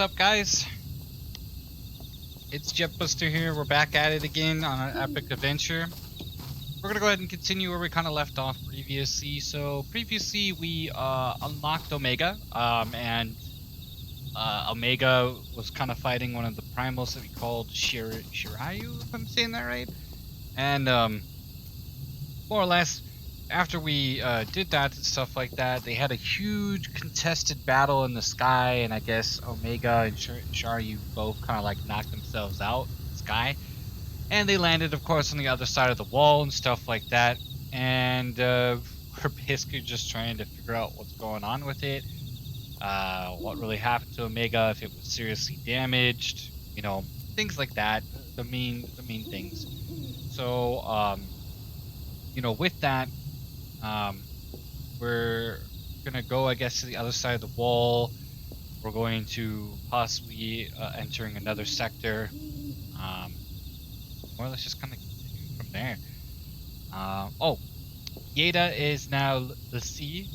up, guys? It's Jetbuster here. We're back at it again on an epic adventure. We're gonna go ahead and continue where we kind of left off previously. So previously we unlocked Omega, and Omega was kind of fighting one of the primals that we called Shirayu, if I'm saying that right. And more or less, after we did that and stuff like that, they had a huge contested battle in the sky, and I guess Omega and Shirayu both kind of like knocked themselves out in the sky. And they landed, of course, on the other side of the wall and stuff like that. And we're basically just trying to figure out what's going on with it. What really happened to Omega, if it was seriously damaged, you know, things like that. The main things. So, you know, with that, we're gonna go, I guess, to the other side of the wall. We're going to possibly entering another sector. Or let's just kind of continue from there. Oh, Yeda is now Lisa,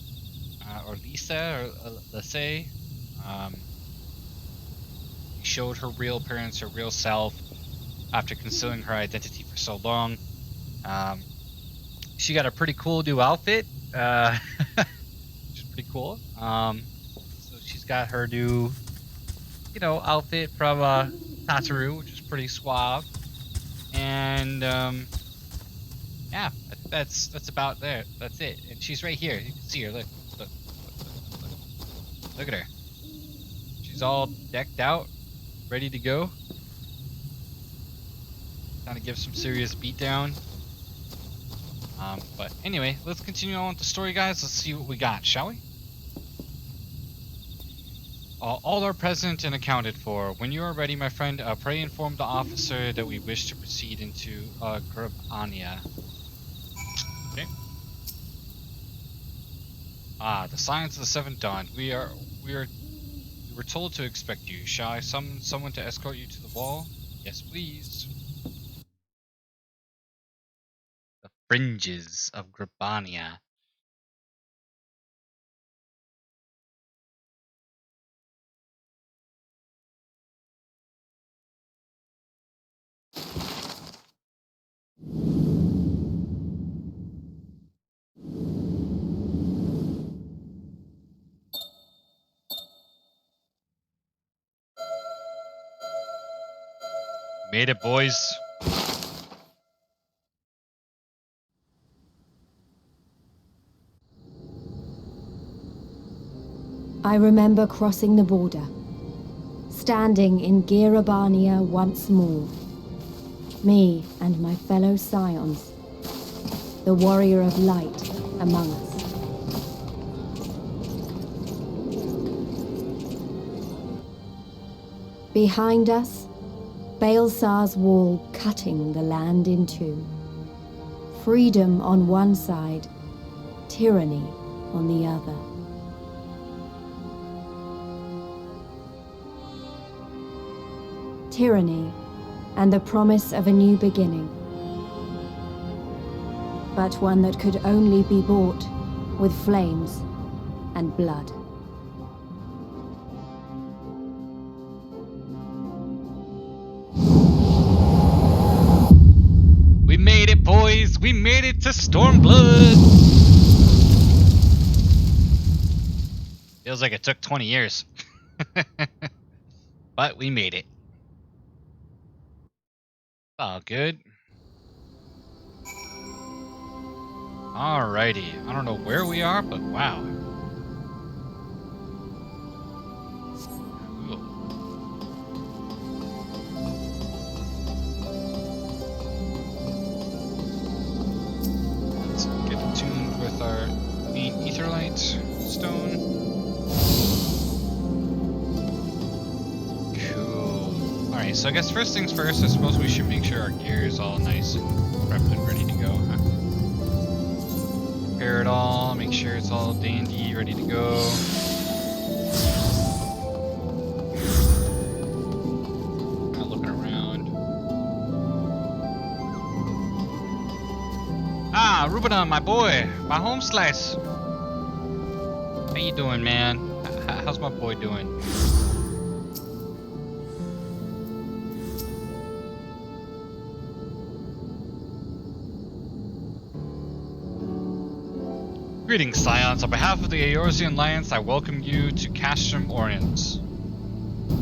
or Lisa, or Lise. Showed her real appearance, her real self, after concealing her identity for so long. She got a pretty cool new outfit, which is pretty cool. So she's got her new, you know, outfit from Tataru, which is pretty suave. And yeah, that's about there. That's it. And she's right here. You can see her. Look at her. She's all decked out, ready to go. Trying to give some serious beatdown. But anyway, let's continue on with the story, guys. Let's see what we got, shall we? All are present and accounted for. When you are ready, my friend, pray inform the officer that we wish to proceed into Gurbania. Okay. The signs of the seventh dawn. We were told to expect you. Shall I summon someone to escort you to the wall? Yes, please. The fringes of Gurbania. Made it, boys. I remember crossing the border, standing in Gurbania once more. Me and my fellow scions, the warrior of light among us. Behind us, Baelsar's wall cutting the land in two. Freedom on one side, tyranny on the other. Tyranny and the promise of a new beginning. But one that could only be bought with flames and blood. We made it, boys! We made it to Stormblood! Feels like it took 20 years. But we made it. All good. Alrighty. I don't know where we are, but wow. Cool. Let's get attuned with our main Aetherlight stone. Alright, so I guess first things first, I suppose we should make sure our gear is all nice and prepped and ready to go, huh? Prepare it all, make sure it's all dandy, ready to go. Kind of looking around. Ah, Rubenon, my boy, my home slice. How you doing, man? How's my boy doing? Greetings, Scions. On behalf of the Eorzean Alliance, I welcome you to Castrum Oriens.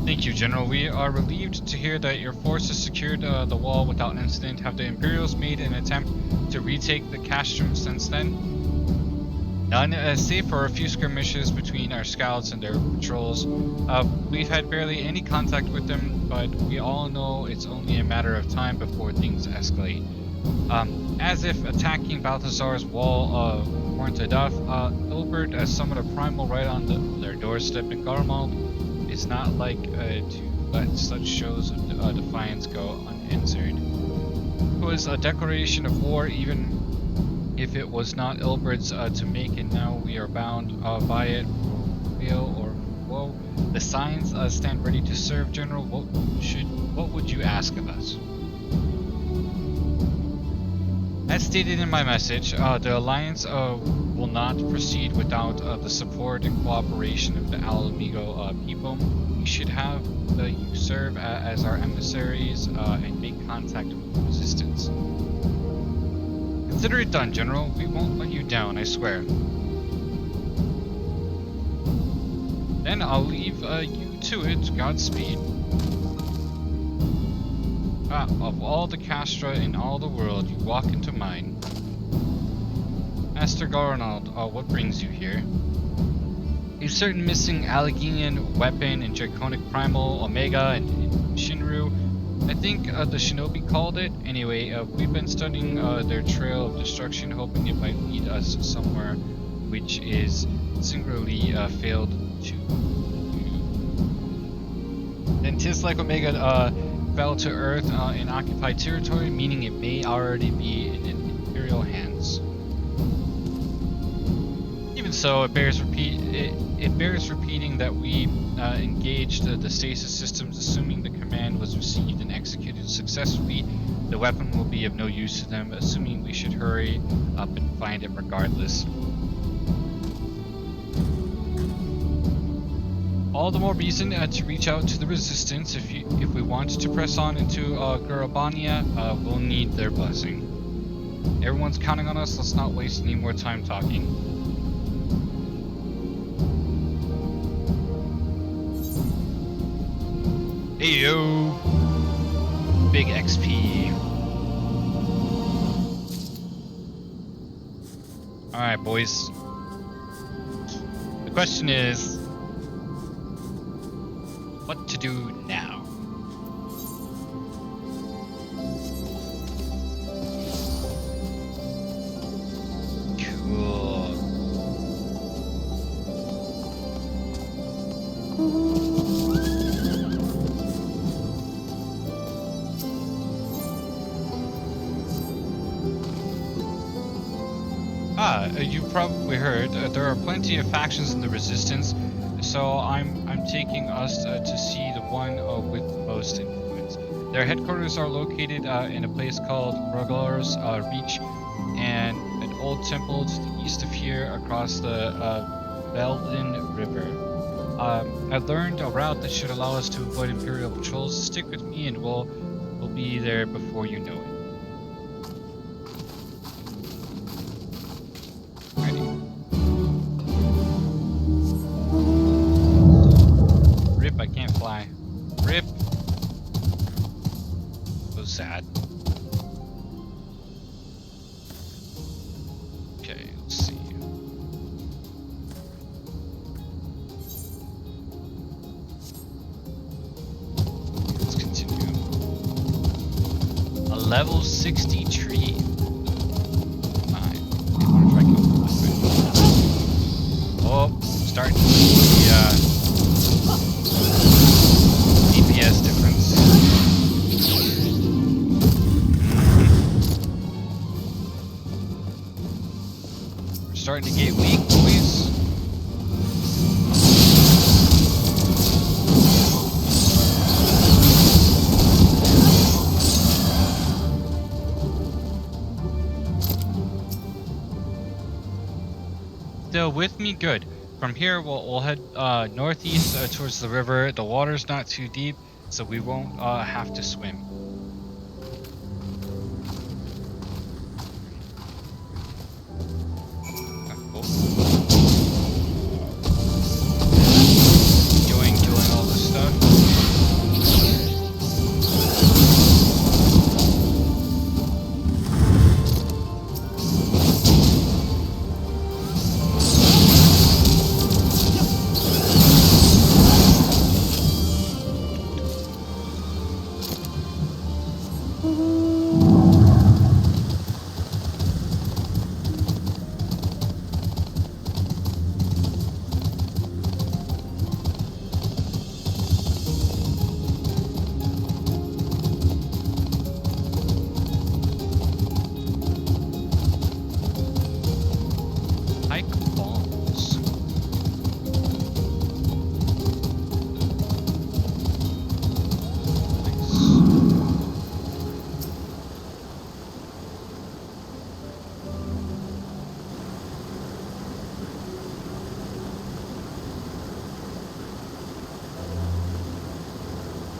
Thank you, General. We are relieved to hear that your forces secured the wall without incident. Have the Imperials made an attempt to retake the Castrum since then? None, save for a few skirmishes between our scouts and their patrols. We've had barely any contact with them, but we all know it's only a matter of time before things escalate. As if attacking Balthazar's wall weren't enough, Ilbert summoned a primal right on their doorstep, and Garmald is not like to let such shows of defiance go unanswered. It was a declaration of war, even if it was not Ilbert's to make, and now we are bound by it, for real or woe. The signs stand ready to serve, General. What would you ask of us? As stated in my message, the Alliance will not proceed without the support and cooperation of the Alamigo people. We should have you serve as our emissaries and make contact with the Resistance. Consider it done, General. We won't let you down, I swear. Then I'll leave you to it. Godspeed. Of all the Castra in all the world, you walk into mine. Master Garnald, what brings you here? A certain missing Alleghenian weapon in Draconic Primal, Omega, and Shinru. I think the Shinobi called it. Anyway, we've been studying their trail of destruction, hoping it might lead us somewhere which is singularly failed to. Then 'tis like Omega fell to Earth in occupied territory, meaning it may already be in Imperial hands. Even so, it bears repeating that we engaged the stasis systems, assuming the command was received and executed successfully. The weapon will be of no use to them, assuming we should hurry up and find it regardless. All the more reason to reach out to the Resistance. If we want to press on into Gurabania, we'll need their blessing. Everyone's counting on us. Let's not waste any more time talking. Hey yo! Big XP. Alright, boys. The question is, what to do now? Cool. You probably heard there are plenty of factions in the Resistance, so I'm taking us to see the one with the most influence. Their headquarters are located in a place called Rolga's Reach, and an old temple to the east of here across the Belden River. I learned a route that should allow us to avoid Imperial patrols. Stick with me and we'll be there before you know it. I can't fly. Rip. So sad. Okay, let's see. Let's continue. A level 60 tree. Fine. I want to try killing this thing. Oh, starting to see the DPS difference. We're starting to get weak, boys. Still with me? Good. From here, we'll head northeast towards the river. The water's not too deep, so we won't have to swim. Cool.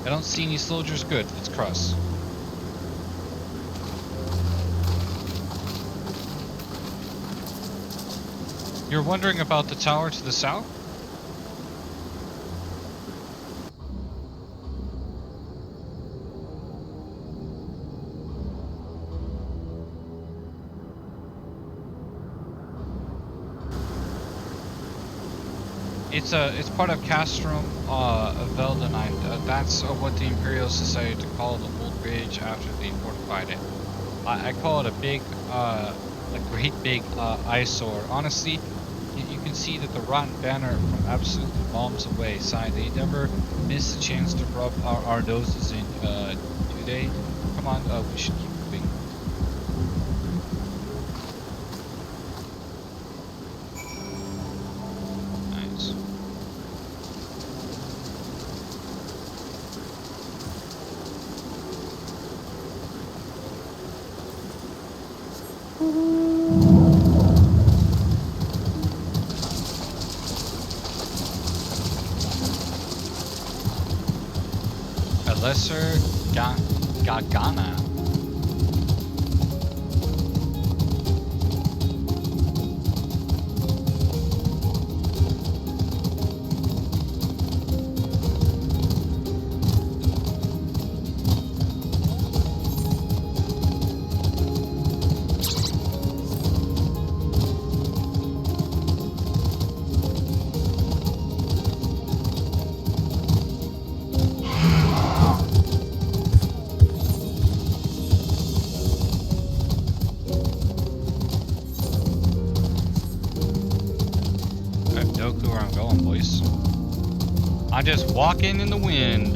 I don't see any soldiers. Good, let's cross. You're wondering about the tower to the south? It's part of Castrum Veldenheim. That's what the Imperials decided to call the old bridge after they fortified it. I call it a great big eyesore. Honestly, you can see that the rotten banner from absolutely bombs away side. They never missed a chance to rub our noses in, do they? Come on, we should keep moving. Nice. A lesser Gagana. I have no clue where I'm going, boys. I'm just walking in the wind.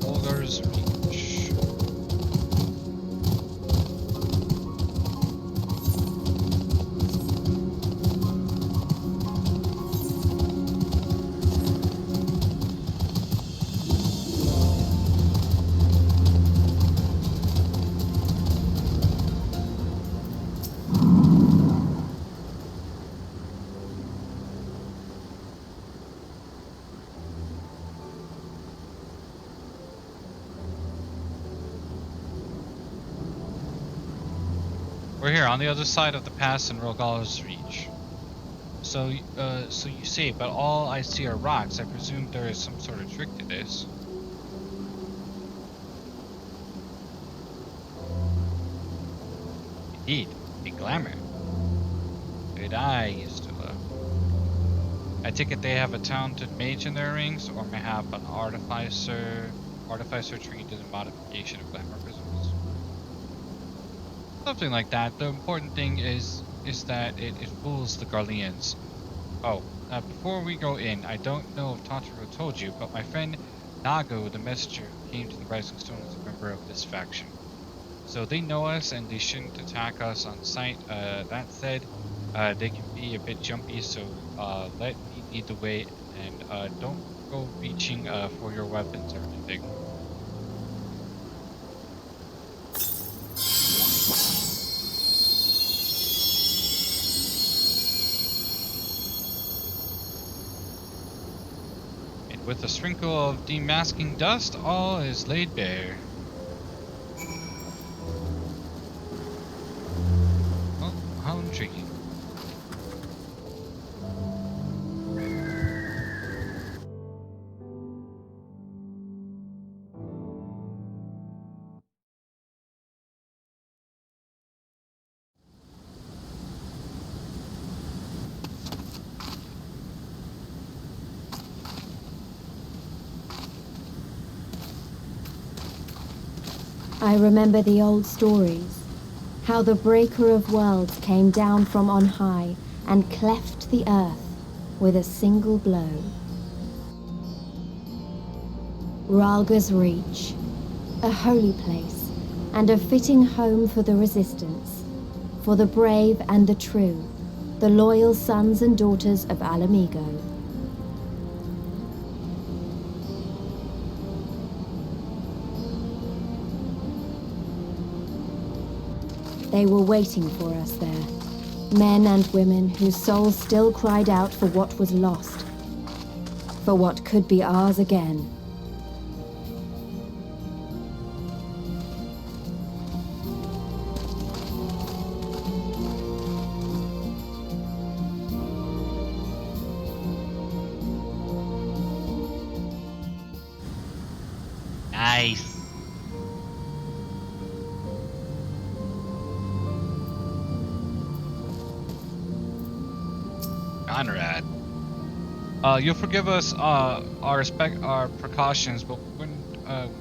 Rolga's Reach. We're here on the other side of the pass in Rolga's Reach. So you say, but all I see are rocks. I presume there is some sort of trick to this. Indeed, a glamour. Good eye used to love. I take it they have a talented mage in their rings, or may have an artificer treated as a modification of glamour prisms. Something like that. The important thing is that it fools the Garleans. Oh, before we go in, I don't know if Totoro told you, but my friend Nago, the messenger who came to the Rising Stone, is a member of this faction. So they know us and they shouldn't attack us on sight. That said, they can be a bit jumpy, so let me lead the way and don't go reaching for your weapons or anything. And with a sprinkle of demasking dust, all is laid bare. Oh, how intriguing. I remember the old stories, how the breaker of worlds came down from on high and cleft the earth with a single blow. Rolga's Reach, a holy place and a fitting home for the resistance, for the brave and the true, the loyal sons and daughters of Alamigo. They were waiting for us there, Men and women whose souls still cried out for what was lost, for what could be ours again. Nice. Conrad. You'll forgive us our precautions, but we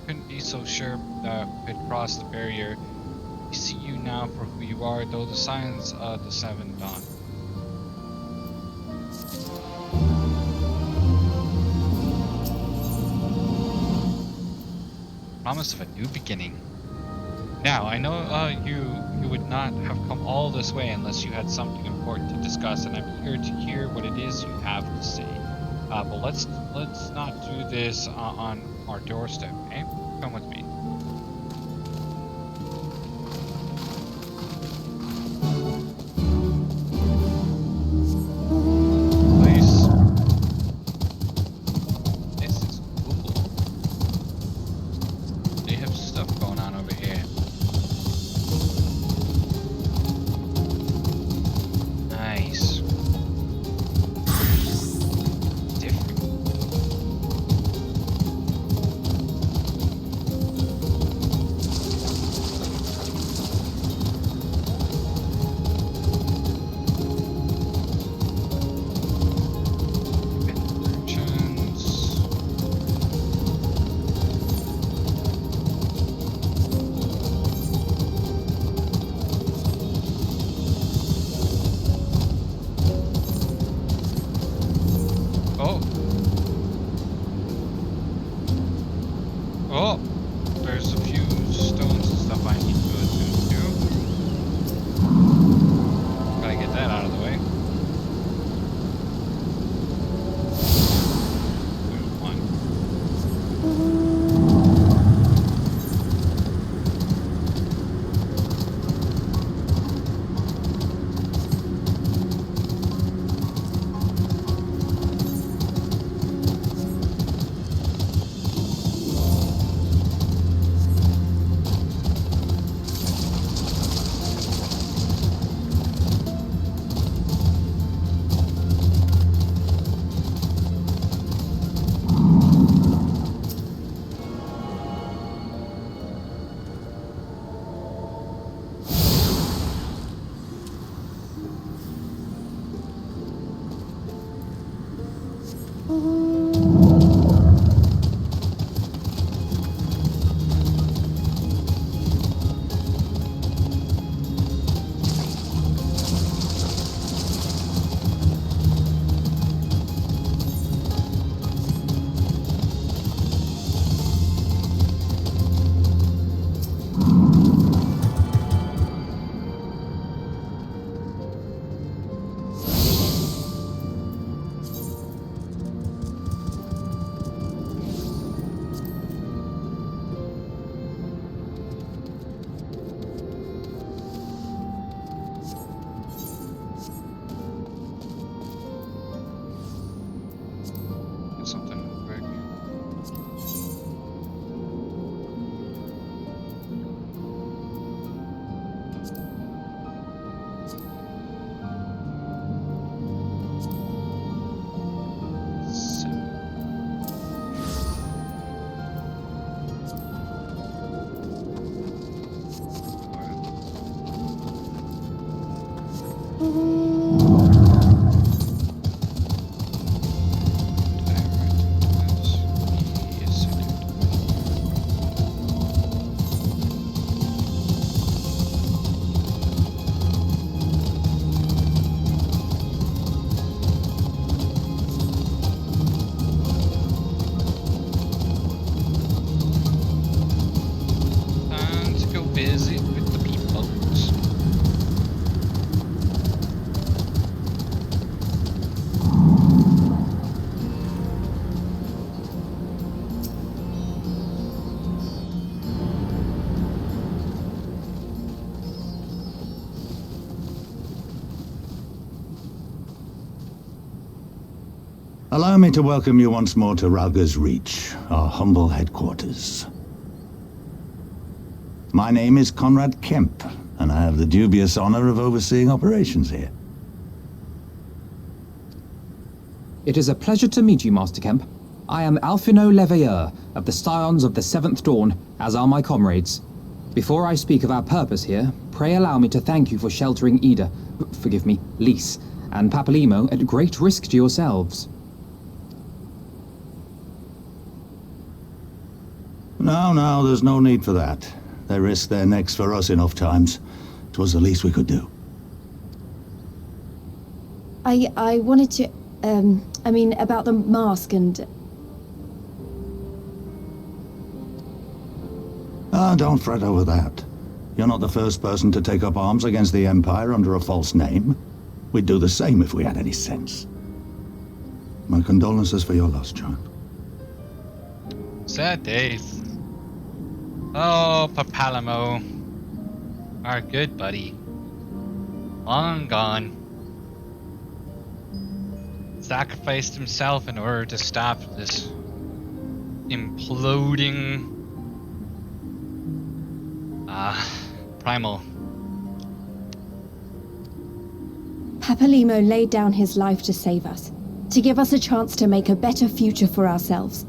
couldn't be so sure that we could cross the barrier. We see you now for who you are, though the signs of the Seven Dawn. Promise of a new beginning. Now, I know you would not have come all this way unless you had something important to discuss, and I'm here to hear what it is you have to say. But let's not do this on our doorstep, okay? Come with me. Please. This is cool. They have stuff going on over here. Nice. Different. Merchants. Oh. Oh. There's a few stones and stuff I need to attune to. Gotta get that out of the way. There's one. Get something real quick. Time to go visit with the peoples. Allow me to welcome you once more to Rolga's Reach, our humble headquarters. My name is Conrad Kemp, and I have the dubious honor of overseeing operations here. It is a pleasure to meet you, Master Kemp. I am Alphino Leveilleur of the Scions of the Seventh Dawn, as are my comrades. Before I speak of our purpose here, pray allow me to thank you for sheltering Ida, forgive me, Lys, and Papalimo at great risk to yourselves. No, there's no need for that. They risked their necks for us enough times. 'Twas the least we could do. I wanted to, about the mask and... Don't fret over that. You're not the first person to take up arms against the Empire under a false name. We'd do the same if we had any sense. My condolences for your loss, child. Sad days. Oh, Papalimo. Our good buddy. Long gone. Sacrificed himself in order to stop this imploding primal. Papalimo laid down his life to save us, to give us a chance to make a better future for ourselves.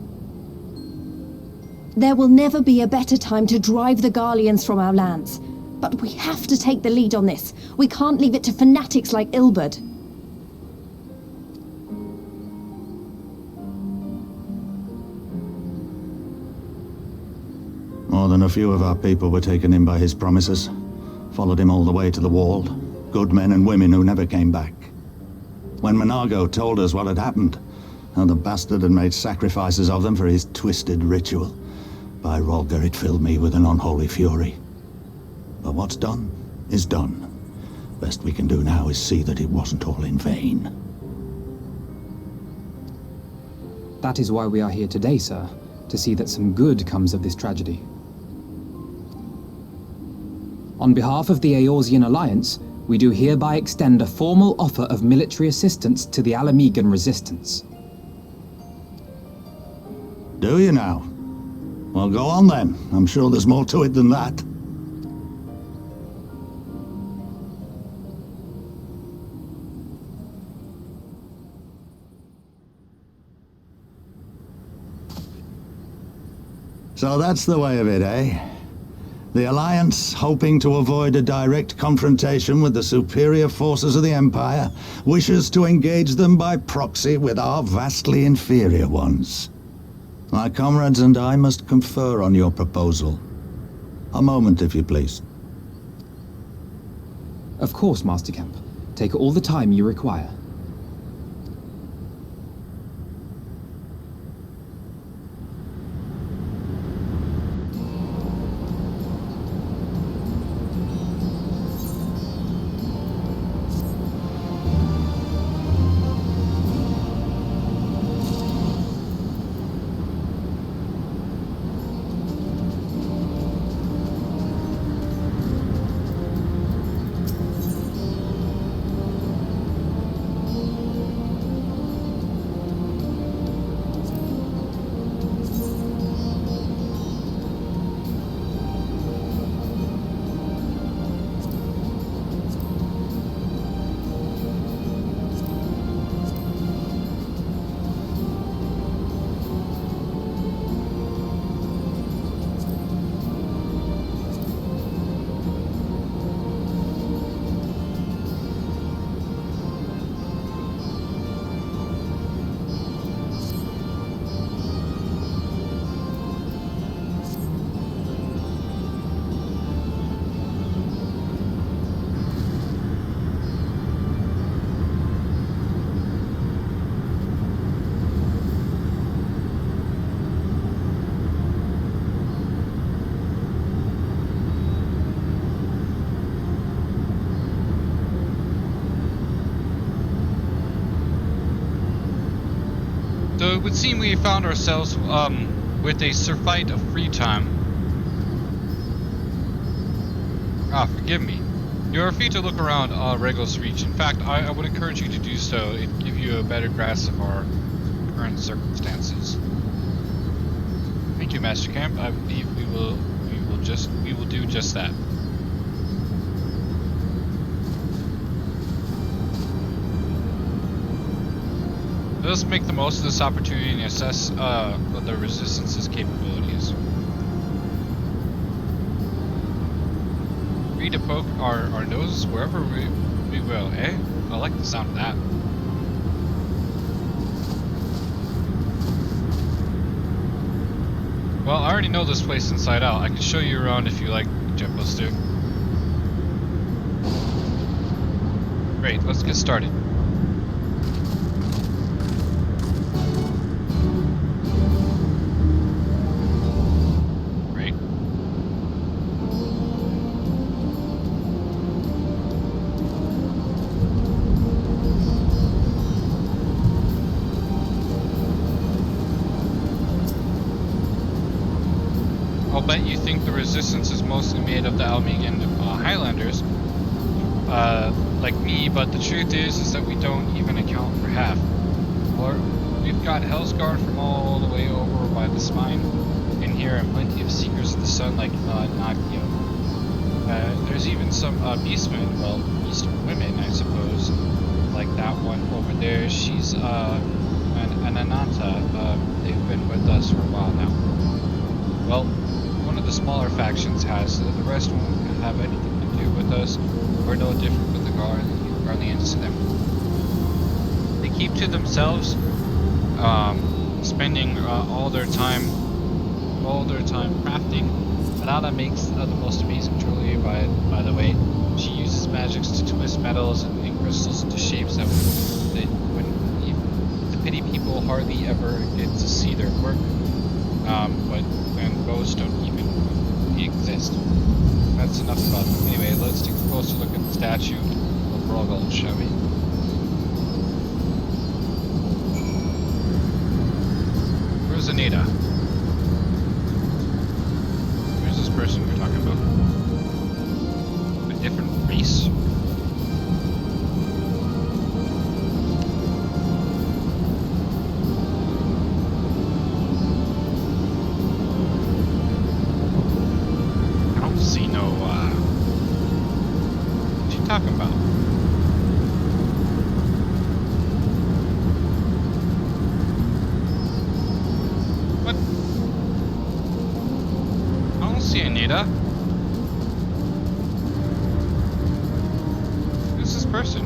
There will never be a better time to drive the Garleans from our lands, but we have to take the lead on this. We can't leave it to fanatics like Ilberd. More than a few of our people were taken in by his promises. Followed him all the way to the wall. Good men and women who never came back. When Manago told us what had happened, how the bastard had made sacrifices of them for his twisted ritual, by Rolga it filled me with an unholy fury. But what's done is done. Best we can do now is see that it wasn't all in vain. That is why we are here today, sir, to see that some good comes of this tragedy. On behalf of the Eorzean Alliance, we do hereby extend a formal offer of military assistance to the Alamegan resistance. Do you now? Well, go on then. I'm sure there's more to it than that. So that's the way of it, eh? The Alliance, hoping to avoid a direct confrontation with the superior forces of the Empire, wishes to engage them by proxy with our vastly inferior ones. My comrades and I must confer on your proposal. A moment, if you please. Of course, Master Kemp. Take all the time you require. So it would seem we found ourselves with a surfeit of free time. Forgive me. You are free to look around Regos Reach. In fact, I would encourage you to do so. It'd give you a better grasp of our current circumstances. Thank you, Master Kemp. I believe we will do just that. Let's make the most of this opportunity and assess the Resistance's capabilities. Free to poke our noses wherever we will, eh? I like the sound of that. Well, I already know this place inside out. I can show you around if you like, Jempos do. Great, let's get started. Great. I'll bet you think the Resistance is mostly made of the Almegan Highlanders, like me, but the truth is that we don't even account for half. Or we've got Hellsguard from all the way over by the spine in here, and plenty of Seekers of the Sun like Nagio. There's even some Beastmen, well, Beast women, I suppose, like that one over there. She's an Ananta. They've been with us for a while now. Well, one of the smaller factions has. The rest won't have anything to do with us. We're no different with the Guardians to them. They keep to themselves, spending all their time crafting. Anana makes the most amazing jewelry. By the way, she uses magics to twist metals and crystals into shapes that the pity people hardly ever get to see their work. And ghosts don't even exist. That's enough about them. Anyway, let's take a closer look at the statue of Rolga, shall we? Where's Anita? Where's this person we're talking about? A different race? Talking about? What? I don't see Anita. Who's this person?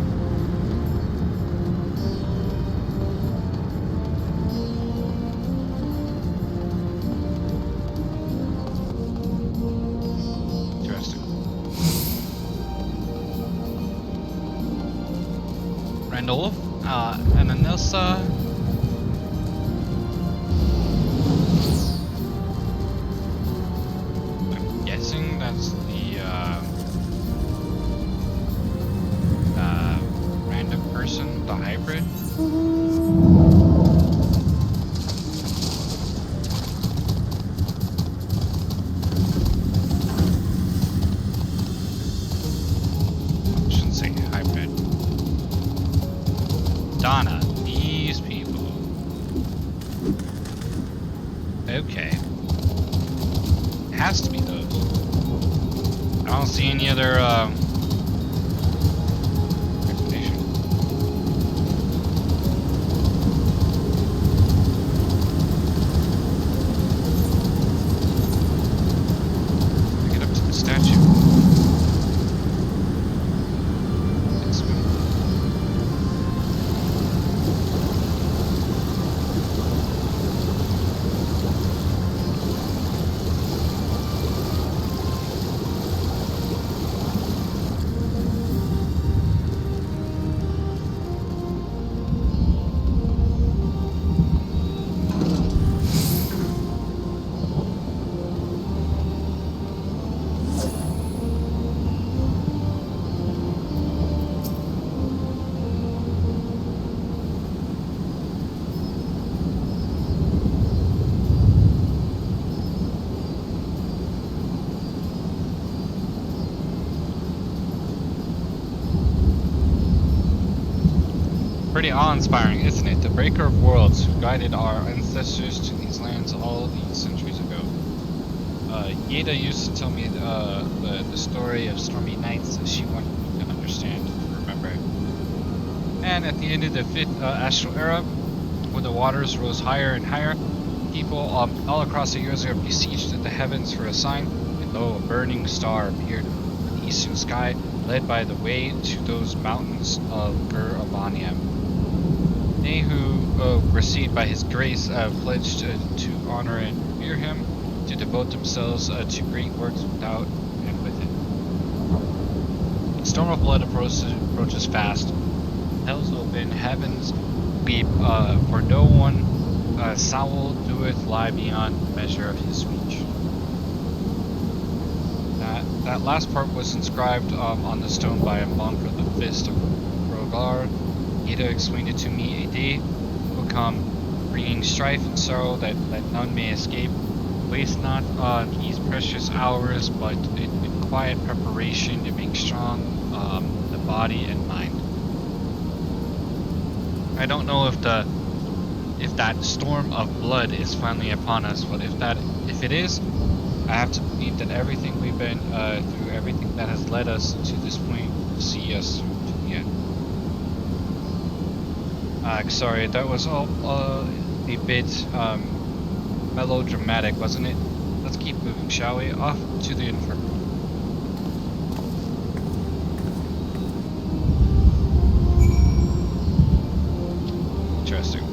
Interesting. Randolph, and Anilsa. I'm guessing that's the random person, the hybrid. Shouldn't say hybrid. Donna, these people. Okay. It has to be those. I don't see any other explanation. Get up to the statue. Let's swim. Pretty awe-inspiring, isn't it? The Breaker of Worlds, who guided our ancestors to these lands all these centuries ago. Yeda used to tell me the story of stormy nights that she wanted me to understand, to remember. And at the end of the 5th Astral Era, when the waters rose higher and higher, people all across the Earth besieged the heavens for a sign, and lo, a burning star appeared in the eastern sky, led by the way to those mountains of Gur-Abania. They who were seized by his grace pledged to honor and revere him, to devote themselves to great works without and within. The storm of blood approaches fast. Hell's open, heavens weep, for no one Saul doeth lie beyond the measure of his speech. That last part was inscribed on the stone by a monk of the Fist of Rolga. Yeda explained it to me. A day will come, bringing strife and sorrow that none may escape. Waste not these precious hours, but in quiet preparation to make strong the body and mind. I don't know if that storm of blood is finally upon us, but if it is, I have to believe that everything we've been through, everything that has led us to this point, will see us through to the end. Sorry, that was all a bit melodramatic, wasn't it? Let's keep moving, shall we? Off to the Inferno. Interesting.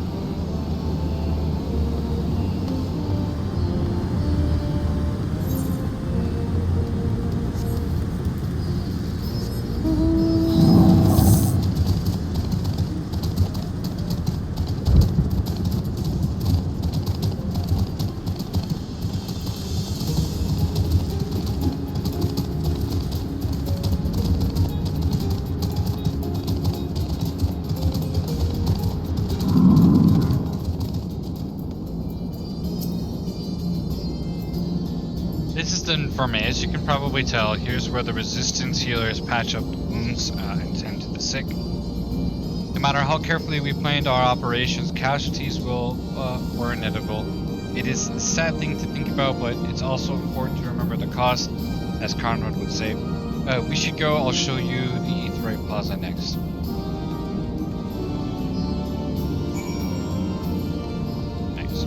This is the Inferno. As you can probably tell, here's where the resistance healers patch up the wounds and tend to the sick. No matter how carefully we planned our operations, casualties were inevitable. It is a sad thing to think about, but it's also important to remember the cost, as Conrad would say. We should go. I'll show you the Aetheroid Plaza next. Nice.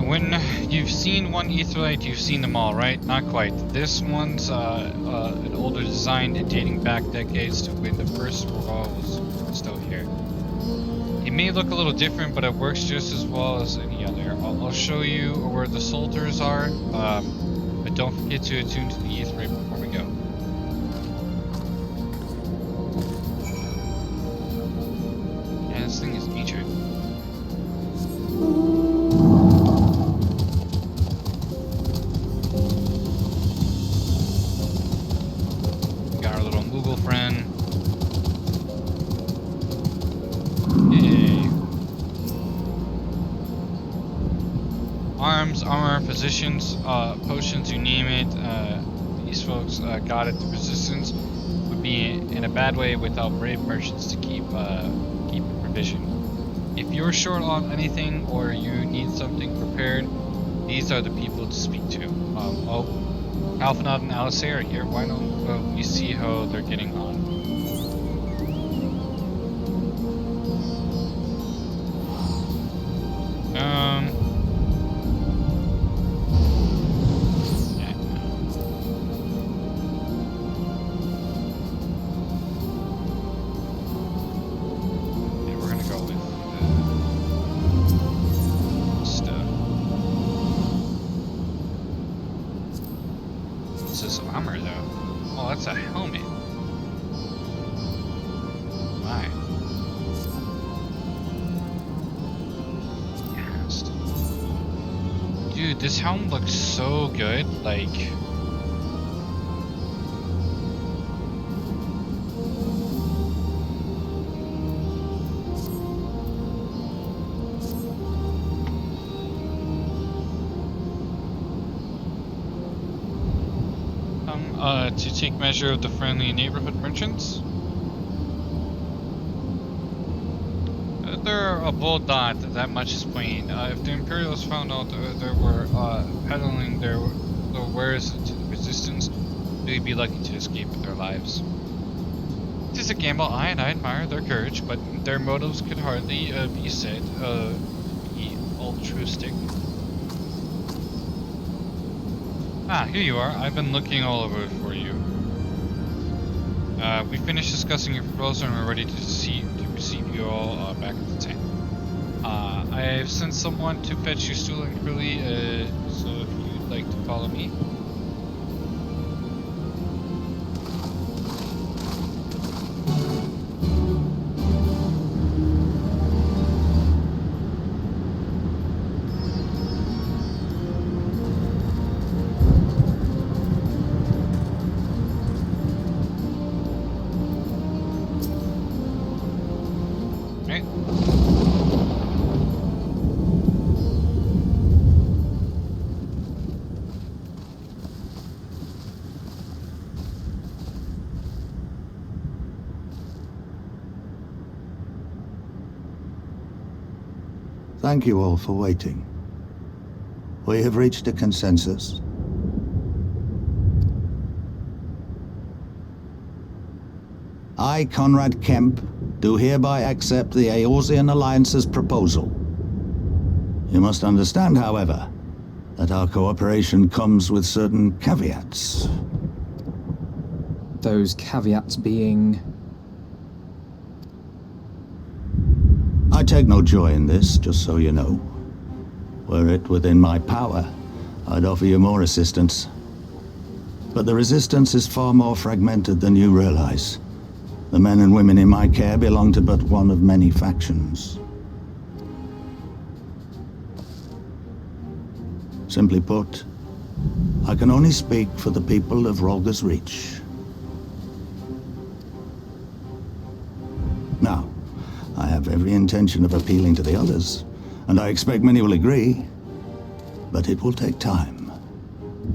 When you've seen one Aetheroid, you've seen them all, right? Not quite. This one's an older design dating back decades to when the first Rolga was still here. It may look a little different, but it works just as well as any other. I'll show you where the soldiers are, but don't forget to attune to the Aetheroid before we go. Yeah, this thing is featured. Friend. Yay. Arms, armor, physicians, potions, you name it. These folks got it. The resistance would be in a bad way without brave merchants to keep provision. If you're short on anything or you need something prepared, these are the people to speak to. Alphanod and Alisair are here. Why don't we see how they're getting on? Yeah. Yeah, we're gonna go with stuff. What's this armor, though? Oh, that's a helmet. My. Yes. Dude, this helmet looks so good. Like... to take measure of the friendly neighborhood merchants. They're a bold dot, that much is plain. If the Imperials found out they were peddling their wares to the Resistance, they'd be lucky to escape with their lives. It is a gamble, and I admire their courage, but their motives could hardly be said be altruistic. Ah, here you are. I've been looking all over for you. We finished discussing your proposal and we're ready to receive you all back at the tent. I've sent someone to fetch your stool and Curly, so if you'd like to follow me. Thank you all for waiting. We have reached a consensus. I, Conrad Kemp, do hereby accept the Eorzean Alliance's proposal. You must understand, however, that our cooperation comes with certain caveats. Those caveats being... I take no joy in this, just so you know. Were it within my power, I'd offer you more assistance. But the Resistance is far more fragmented than you realize. The men and women in my care belong to but one of many factions. Simply put, I can only speak for the people of Rolga's Reach. Now, I have every intention of appealing to the others, and I expect many will agree, but it will take time,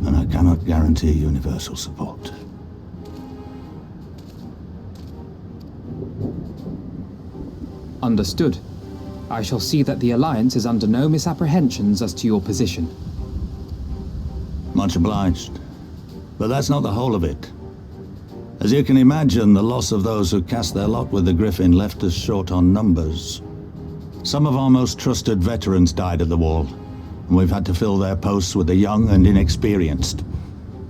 and I cannot guarantee universal support. Understood. I shall see that the Alliance is under no misapprehensions as to your position. Much obliged. But that's not the whole of it. As you can imagine, the loss of those who cast their lot with the Griffin left us short on numbers. Some of our most trusted veterans died at the wall, and we've had to fill their posts with the young and inexperienced.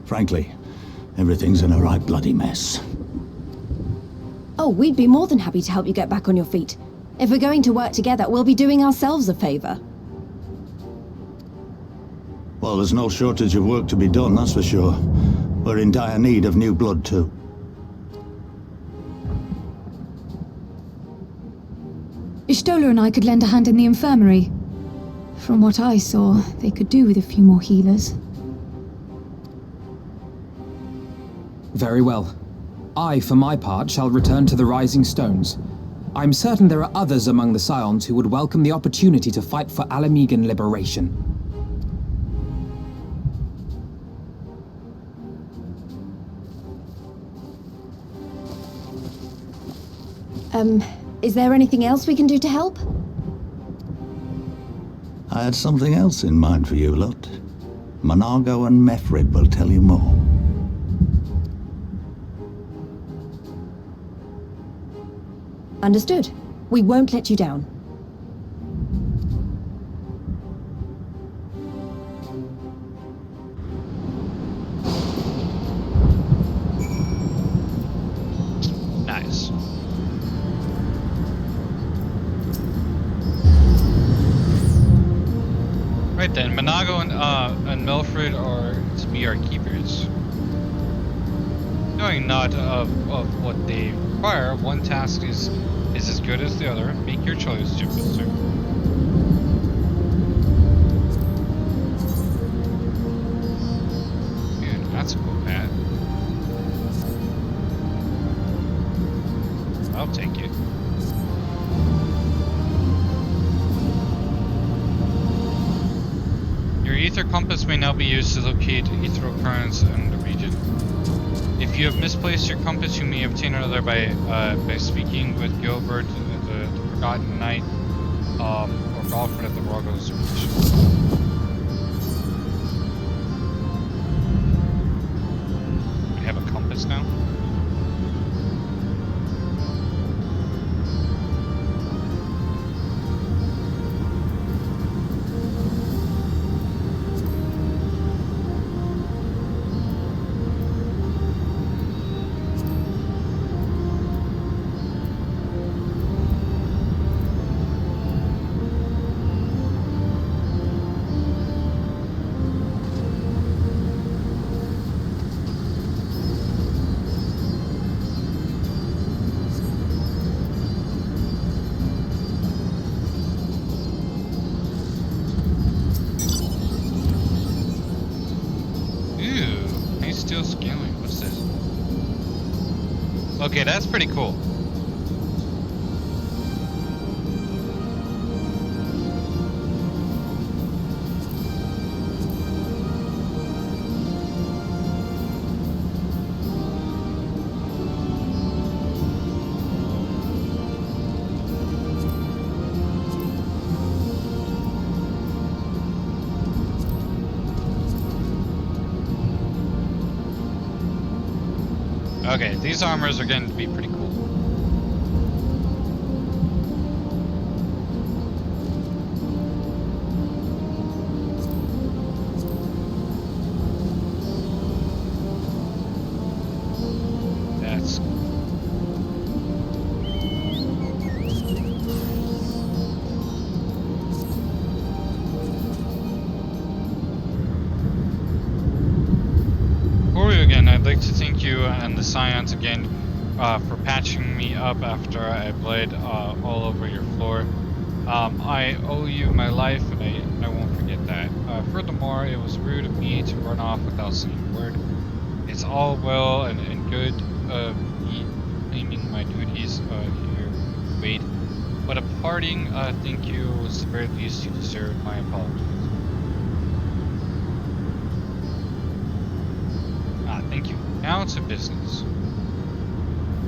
Frankly, everything's in a right bloody mess. Oh, we'd be more than happy to help you get back on your feet. If we're going to work together, we'll be doing ourselves a favor. Well, there's no shortage of work to be done, that's for sure. We're in dire need of new blood, too. Ishtola and I could lend a hand in the infirmary. From what I saw, they could do with a few more healers. Very well. I, for my part, shall return to the Rising Stones. I'm certain there are others among the Scions who would welcome the opportunity to fight for Alamegan liberation. Is there anything else we can do to help? I had something else in mind for you lot. Manago and Mefrid will tell you more. Understood. We won't let you down. Nice. Right then, Manago and Melfred are to be our keepers. Knowing not of what they require, one task is as good as the other. Make your choice, Jim Mister. Dude, that's a cool hat. I'll take it. Your ether compass may now be used to locate ethereal currents in the region. If you have misplaced your compass, you may obtain another by speaking with Gilbert, the Forgotten Knight, or Golfred at the Rolga's Reach. We have a compass now. Still scaling. What's this? Okay, that's pretty cool. Okay, these armors are getting to be pretty cool. That's again, I'd like to thank you and the Scions again for patching me up after I bled all over your floor. I owe you my life, and I won't forget that. Furthermore, it was rude of me to run off without saying a word. It's all well and good me claiming my duties here, Wade. But a parting thank you was the very least you deserve. My apologies. Thank you. Now to business.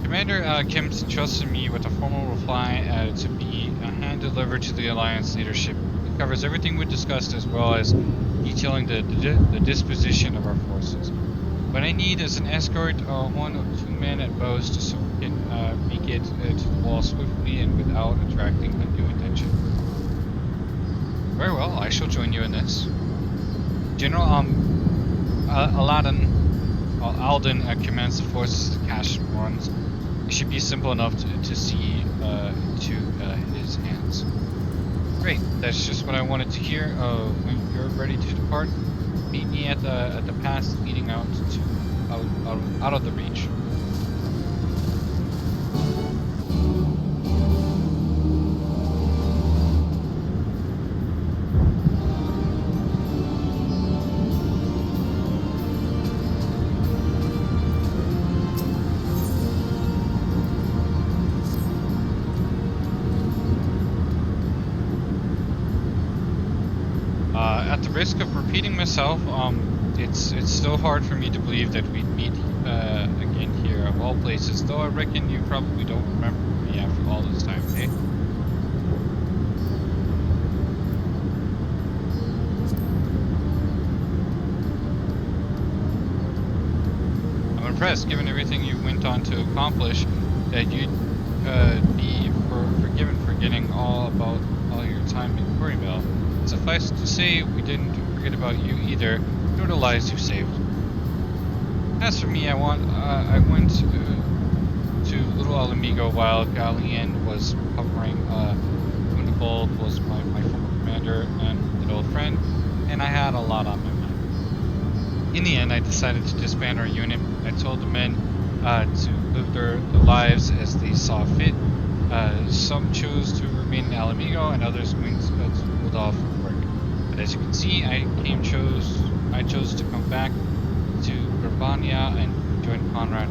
Commander Kemp entrusted me with a formal reply to be hand-delivered to the Alliance leadership. It covers everything we discussed as well as detailing the disposition of our forces. What I need is an escort, 1 or 2 men at most, so we can make it to the wall swiftly and without attracting undue attention. Very well, I shall join you in this. General Alden commands the forces to cash runs. It should be simple enough to see to his hands. Great, that's just what I wanted to hear. When you're ready to depart, meet me at the pass leading out of the reach. At the risk of repeating myself, it's still hard for me to believe that we'd meet again here of all places, though I reckon you probably don't remember me after all this time, eh? I'm impressed, given everything you went on to accomplish, that you'd be forgiven for getting all your time in Quarryville. Suffice to say, we didn't forget about you either, nor the lives you saved. As for me, I went to Little Alamigo while Galleon was recovering. Wundebold was my former commander and an old friend, and I had a lot on my mind. In the end, I decided to disband our unit. I told the men to live their lives as they saw fit. Some chose to remain in Alamigo, and others going to hold off for work. But as you can see, I chose to come back to Urbania and join Conrad.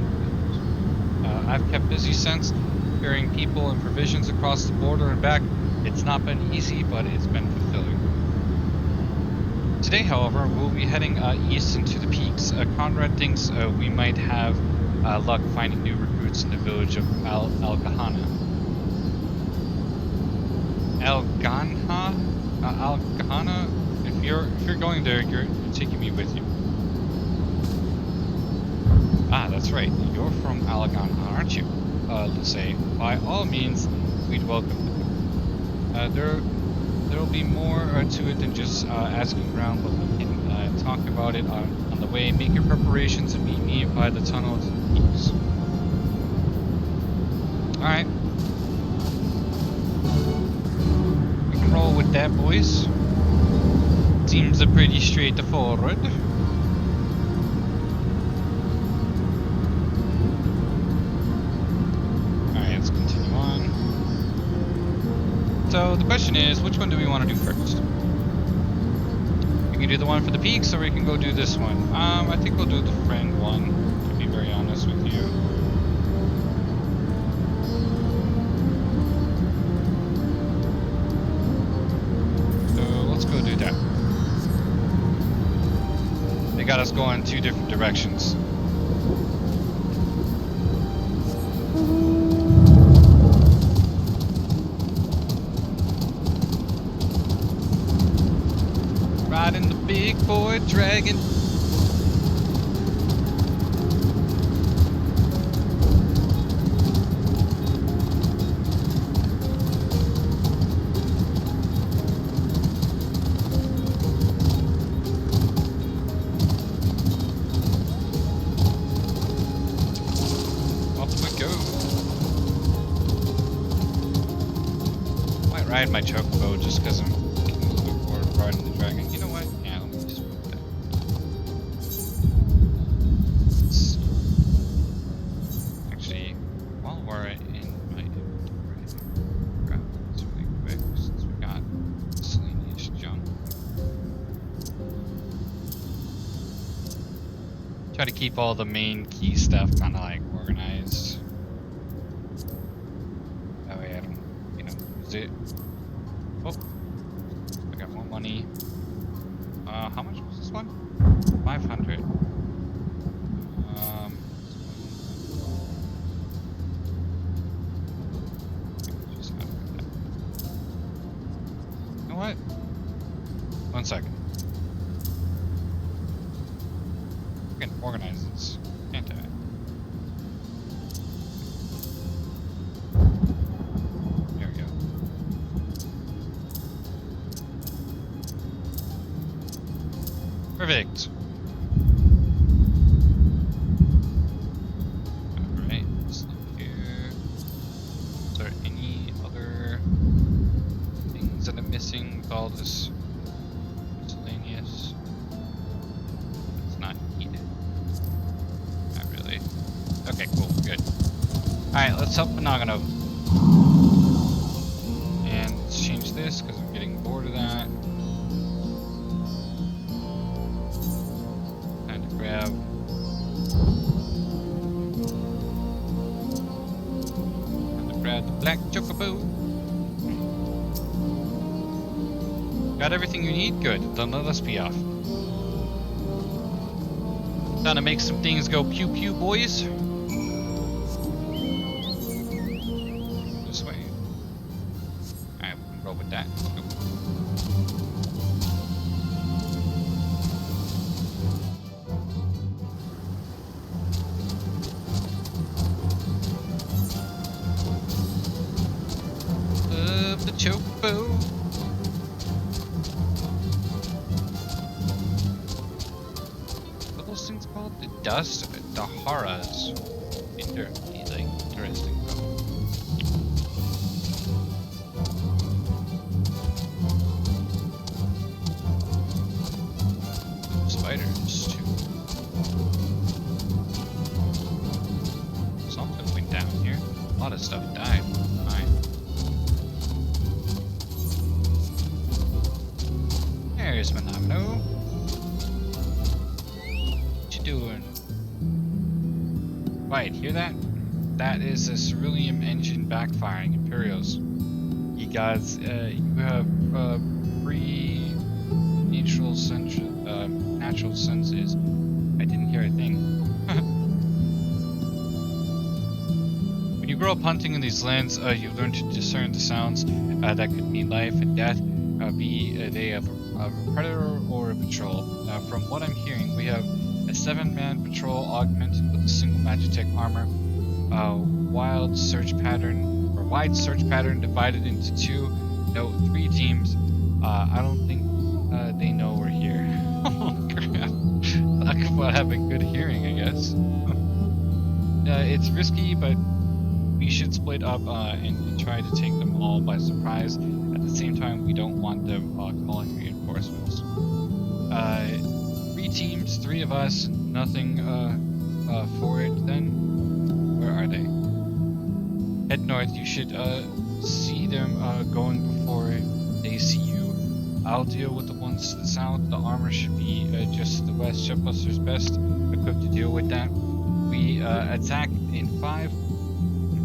I've kept busy since, carrying people and provisions across the border and back. It's not been easy, but it's been fulfilling. Today, however, we'll be heading east into the peaks. Conrad thinks we might have luck finding new recruits in the village of Al-Gahana. Al-Gahana? If you're going there, you're taking me with you. Ah, that's right. You're from Al-Gahana, aren't you? Let's say, by all means, we'd welcome you. There'll be more to it than just asking around, but we can talk about it on the way. Make your preparations and meet me by the tunnel to the peaks. Alright. We can roll with that, boys. Seems a pretty straightforward. Alright, let's continue on. So the question is, which one do we want to do first? We can do the one for the peaks, or we can go do this one. I think we'll do the friend one, to be very honest with you. So let's go do that. They got us going 2 different directions. Riding the big boy dragon. Off we go. Might ride my chocobo just because I'm looking forward to riding the dragon. You know what? Yeah, let me just move that. Let's actually, while we're in my inventory, grab this really quick since we got miscellaneous junk. Try to keep all the main key stuff kind of like organized. That way I don't, lose it. Oh, I got more money. How much was this one? 500. Just have that. You know what? 1 second. I can organize this, can't I? There we go. Perfect. Alright, let's look here. Is there any other things that I'm missing with all this miscellaneous? It's not needed. Not really. Okay, cool, good. Alright, let's help Manago. And let's change this because I'm getting bored of that. Time to grab. Time to grab the black chocobo. Got everything you need? Good. Then let us be off. Time to make some things go pew pew, boys. This way. Alright, we can roll with that. Let's go. Love the chocobo. What are those things called? The dust? The haras. Interesting. Spiders too. lot of stuff died. Alright. There's Manago. What you doing? Right, hear that? That is a ceruleum engine backfiring. Imperials. You guys, you have pre-natural natural senses. I didn't hear a thing. When you grow up hunting in these lands, you learn to discern the sounds that could mean life and death, be they of a predator or a patrol. From what I'm hearing, we have a 7-man patrol augmented with a single Magitech armor, wide search pattern divided into 3 teams. I don't think they know we're here. Oh crap. Talk about having good hearing, I guess. It's risky, but we should split up and try to take them all by surprise. At the same time, we don't want them calling reinforcements. 3 teams, 3 of us, nothing for it then. Where are they? Head north, you should see them going before they see you. I'll deal with the ones to the south. The armor should be just to the west. Shipbuster's best equipped to deal with that. We attack in 5.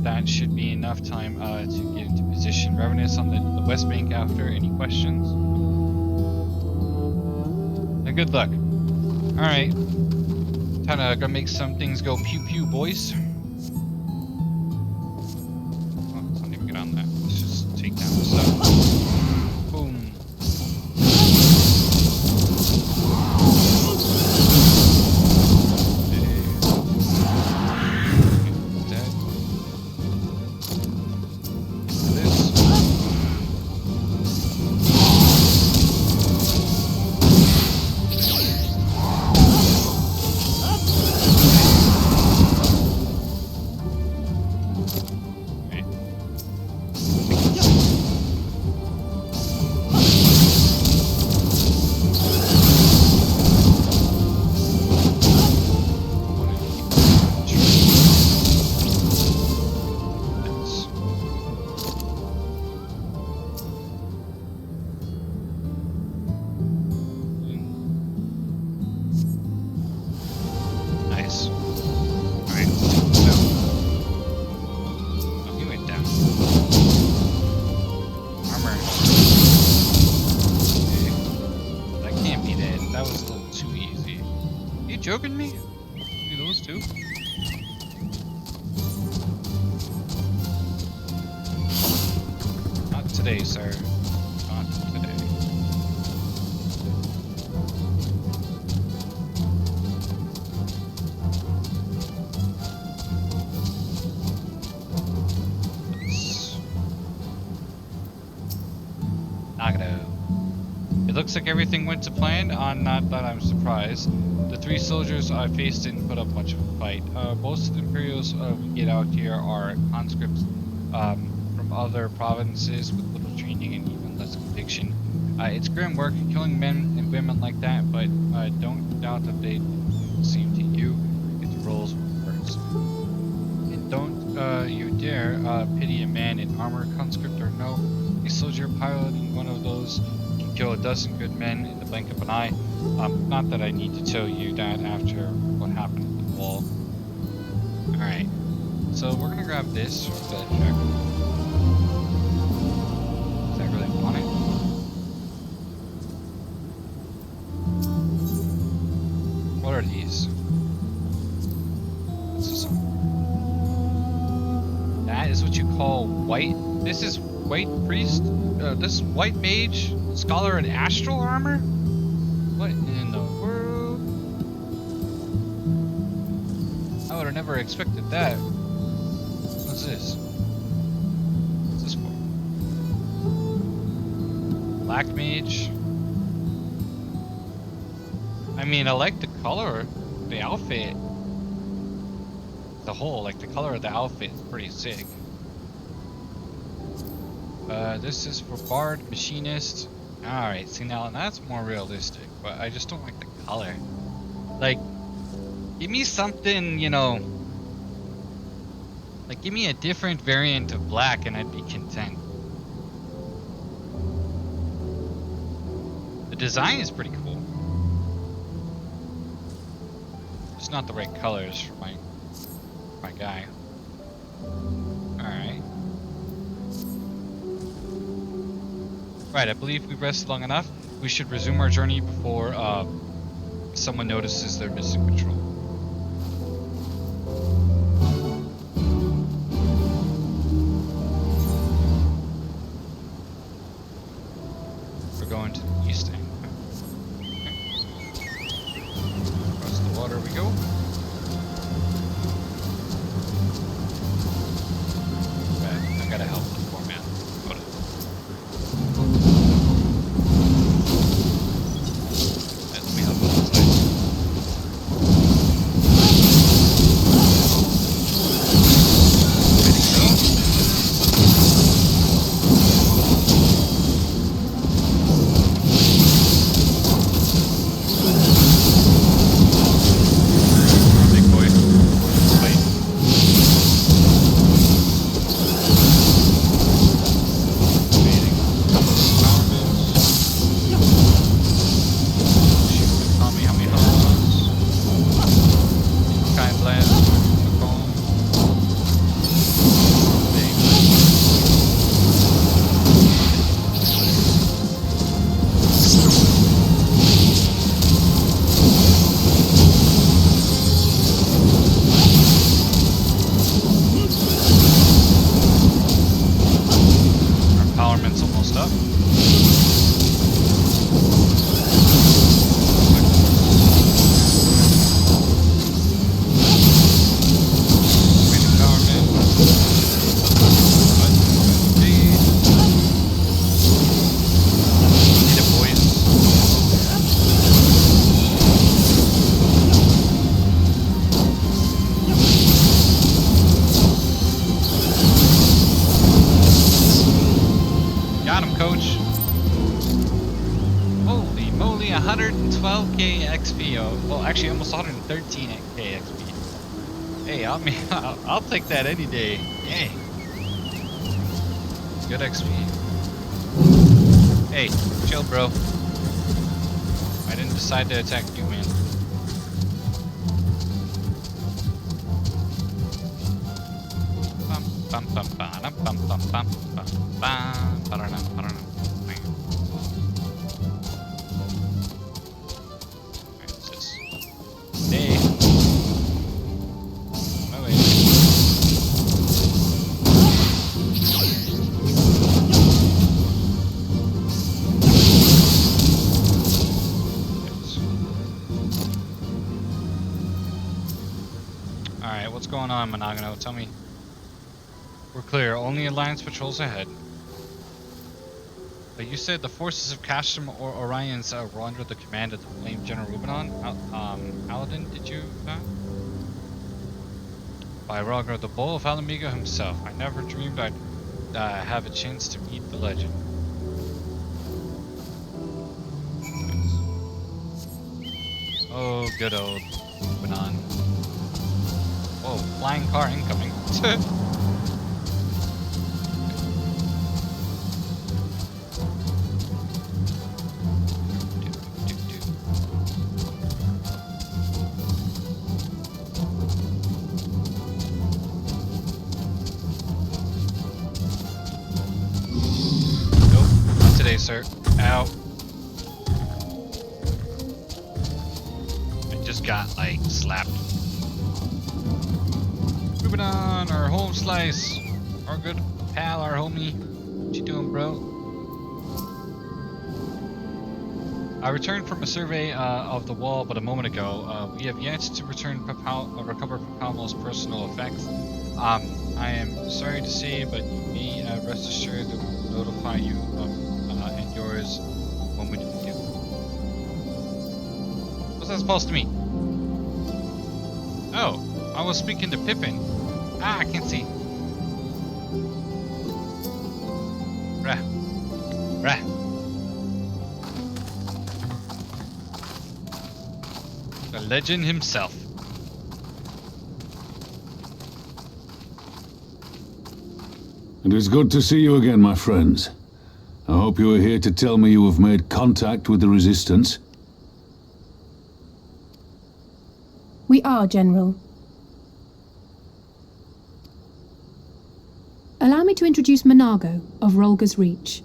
That should be enough time to get into position. Revenus on the west bank after. Any questions? And good luck. Alright. Time to go make some things go pew pew, boys. Oh, let's not even get on that. Let's just take down the stuff. Boom. Joking me? Do those two? Not today, sir. Not today. Nagato. It looks like everything went to plan. Not that I'm surprised. The 3 soldiers I faced didn't put up much of a fight. Most of the Imperials we get out here are conscripts from other provinces with little training and even less conviction. It's grim work killing men and women like that, but don't doubt that they do the same to you if the roles were reversed. And don't you dare pity a man in armor, conscript or no. A soldier piloting one of those can kill a dozen good men in the blink of an eye. Not that I need to tell you that after what happened at the wall. Alright, so we're gonna grab this for that check. Does that really want it? What are these? What's this on? That is what you call white? This is white priest? This is white mage, scholar in astral armor? What in the world? I would have never expected that. What's this? What's this for? Black mage? I mean, I like the color, the outfit. The whole, like the color of the outfit is pretty sick. This is for bard, machinist. Alright, see now that's more realistic, but I just don't like the color. Like, give me something, you know, Like, give me a different variant of black and I'd be content. The design is pretty cool. It's not the right colors for my guy. Alright. Right, I believe we rested long enough. We should resume our journey before someone notices they're missing patrol. We're going to the east end. Across the water we go. Right, I gotta help the poor man. Hold it. Let me help him on the big boy. Wait. Waiting. Shoot, hummy homes. Kind blast. Home. Our empowerment's almost up. Great empowerment. Get it, boys. Got him, coach. Holy moly, 112k XP. Oh, well, actually, almost 113k XP. Hey, I'll take that any day. Hey. Good XP. Hey, chill, bro. I didn't decide to attack you, man. Bum, bum, bum, bum, bum, bum, bum, bum, bum, ba-da-dum, ba-da-dum. Alright, what's this? Hey. My way. Alright, what's going on, Manago? Tell me. We're clear. Only Alliance patrols ahead. But you said the forces of Castrum or Orions were under the command of the Flame General Rubenon? Aladin, did you not? By Rolga, the Bull of Alamigo himself. I never dreamed I'd have a chance to meet the legend. Oh, good old Rubenon. Oh, flying car incoming. Sir. Ow. I just got, like, slapped. Moving on, our home slice. Our good pal, our homie. What you doing, bro? I returned from a survey of the wall but a moment ago. We have yet to recover Papalmo's personal effects. I am sorry to say, but you may rest assured that we will notify you and yours when we do. What's that supposed to mean? Oh, I was speaking to Pippin. Ah, I can't see. Rah. Rah. The legend himself. It is good to see you again, my friends. I hope you are here to tell me you have made contact with the Resistance. We are, General. Allow me to introduce Manago of Rolga's Reach.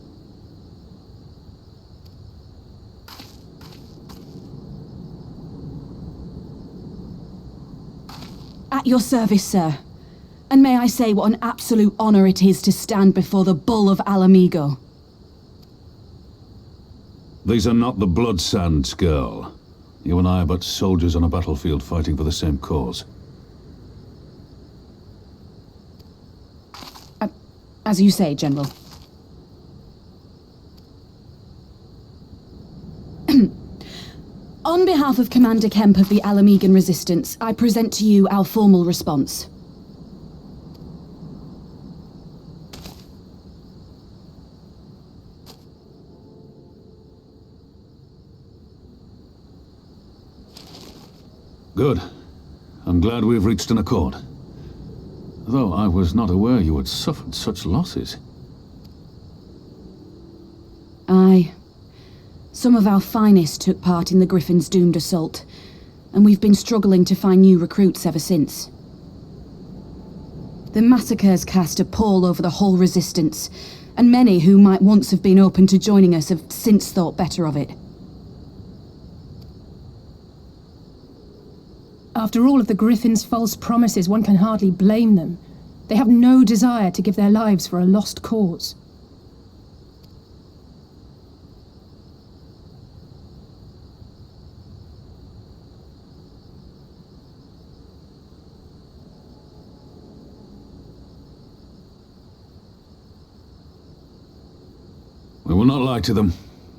At your service, sir. And may I say what an absolute honor it is to stand before the Bull of Alamigo. These are not the Blood Sands, girl. You and I are but soldiers on a battlefield fighting for the same cause. As you say, General. On behalf of Commander Kemp of the Alamigan Resistance, I present to you our formal response. Good. I'm glad we've reached an accord. Though I was not aware you had suffered such losses. Aye. Some of our finest took part in the Griffin's doomed assault, and we've been struggling to find new recruits ever since. The massacres cast a pall over the whole Resistance, and many who might once have been open to joining us have since thought better of it. After all of the Griffin's false promises, one can hardly blame them. They have no desire to give their lives for a lost cause. We will not lie to them.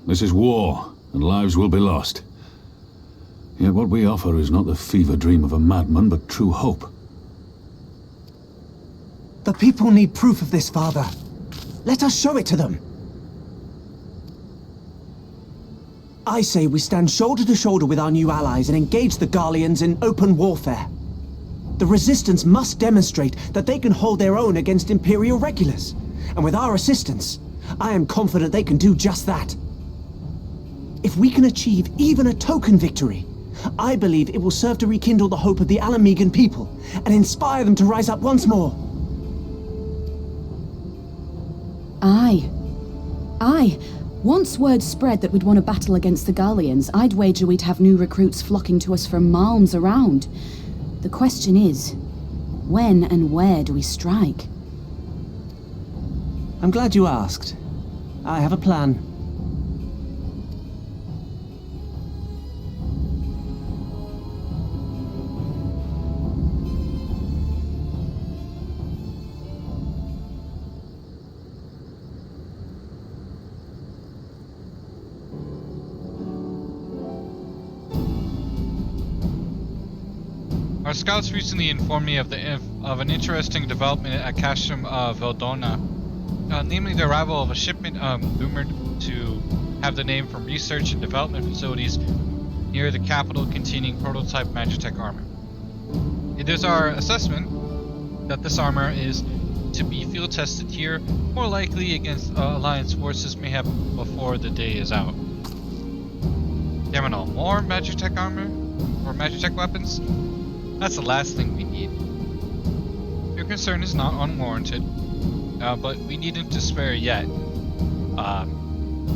This is war, and lives will be lost. Yet what we offer is not the fever dream of a madman, but true hope. The people need proof of this, Father. Let us show it to them. I say we stand shoulder to shoulder with our new allies and engage the Garleans in open warfare. The Resistance must demonstrate that they can hold their own against Imperial regulars. And with our assistance, I am confident they can do just that. If we can achieve even a token victory, I believe it will serve to rekindle the hope of the Alamigan people and inspire them to rise up once more. Aye. Once word spread that we'd won a battle against the Garleans, I'd wager we'd have new recruits flocking to us from malms around. The question is, when and where do we strike? I'm glad you asked. I have a plan. Our scouts recently informed me of an interesting development at Castrum Veldona, namely the arrival of a shipment rumored to have the name from research and development facilities near the capital containing prototype Magitech armor. It is our assessment that this armor is to be field tested here, more likely against Alliance forces may have before the day is out. Damn it all, more Magitech armor? Or Magitech weapons? That's the last thing we need. Your concern is not unwarranted, but we needn't despair yet.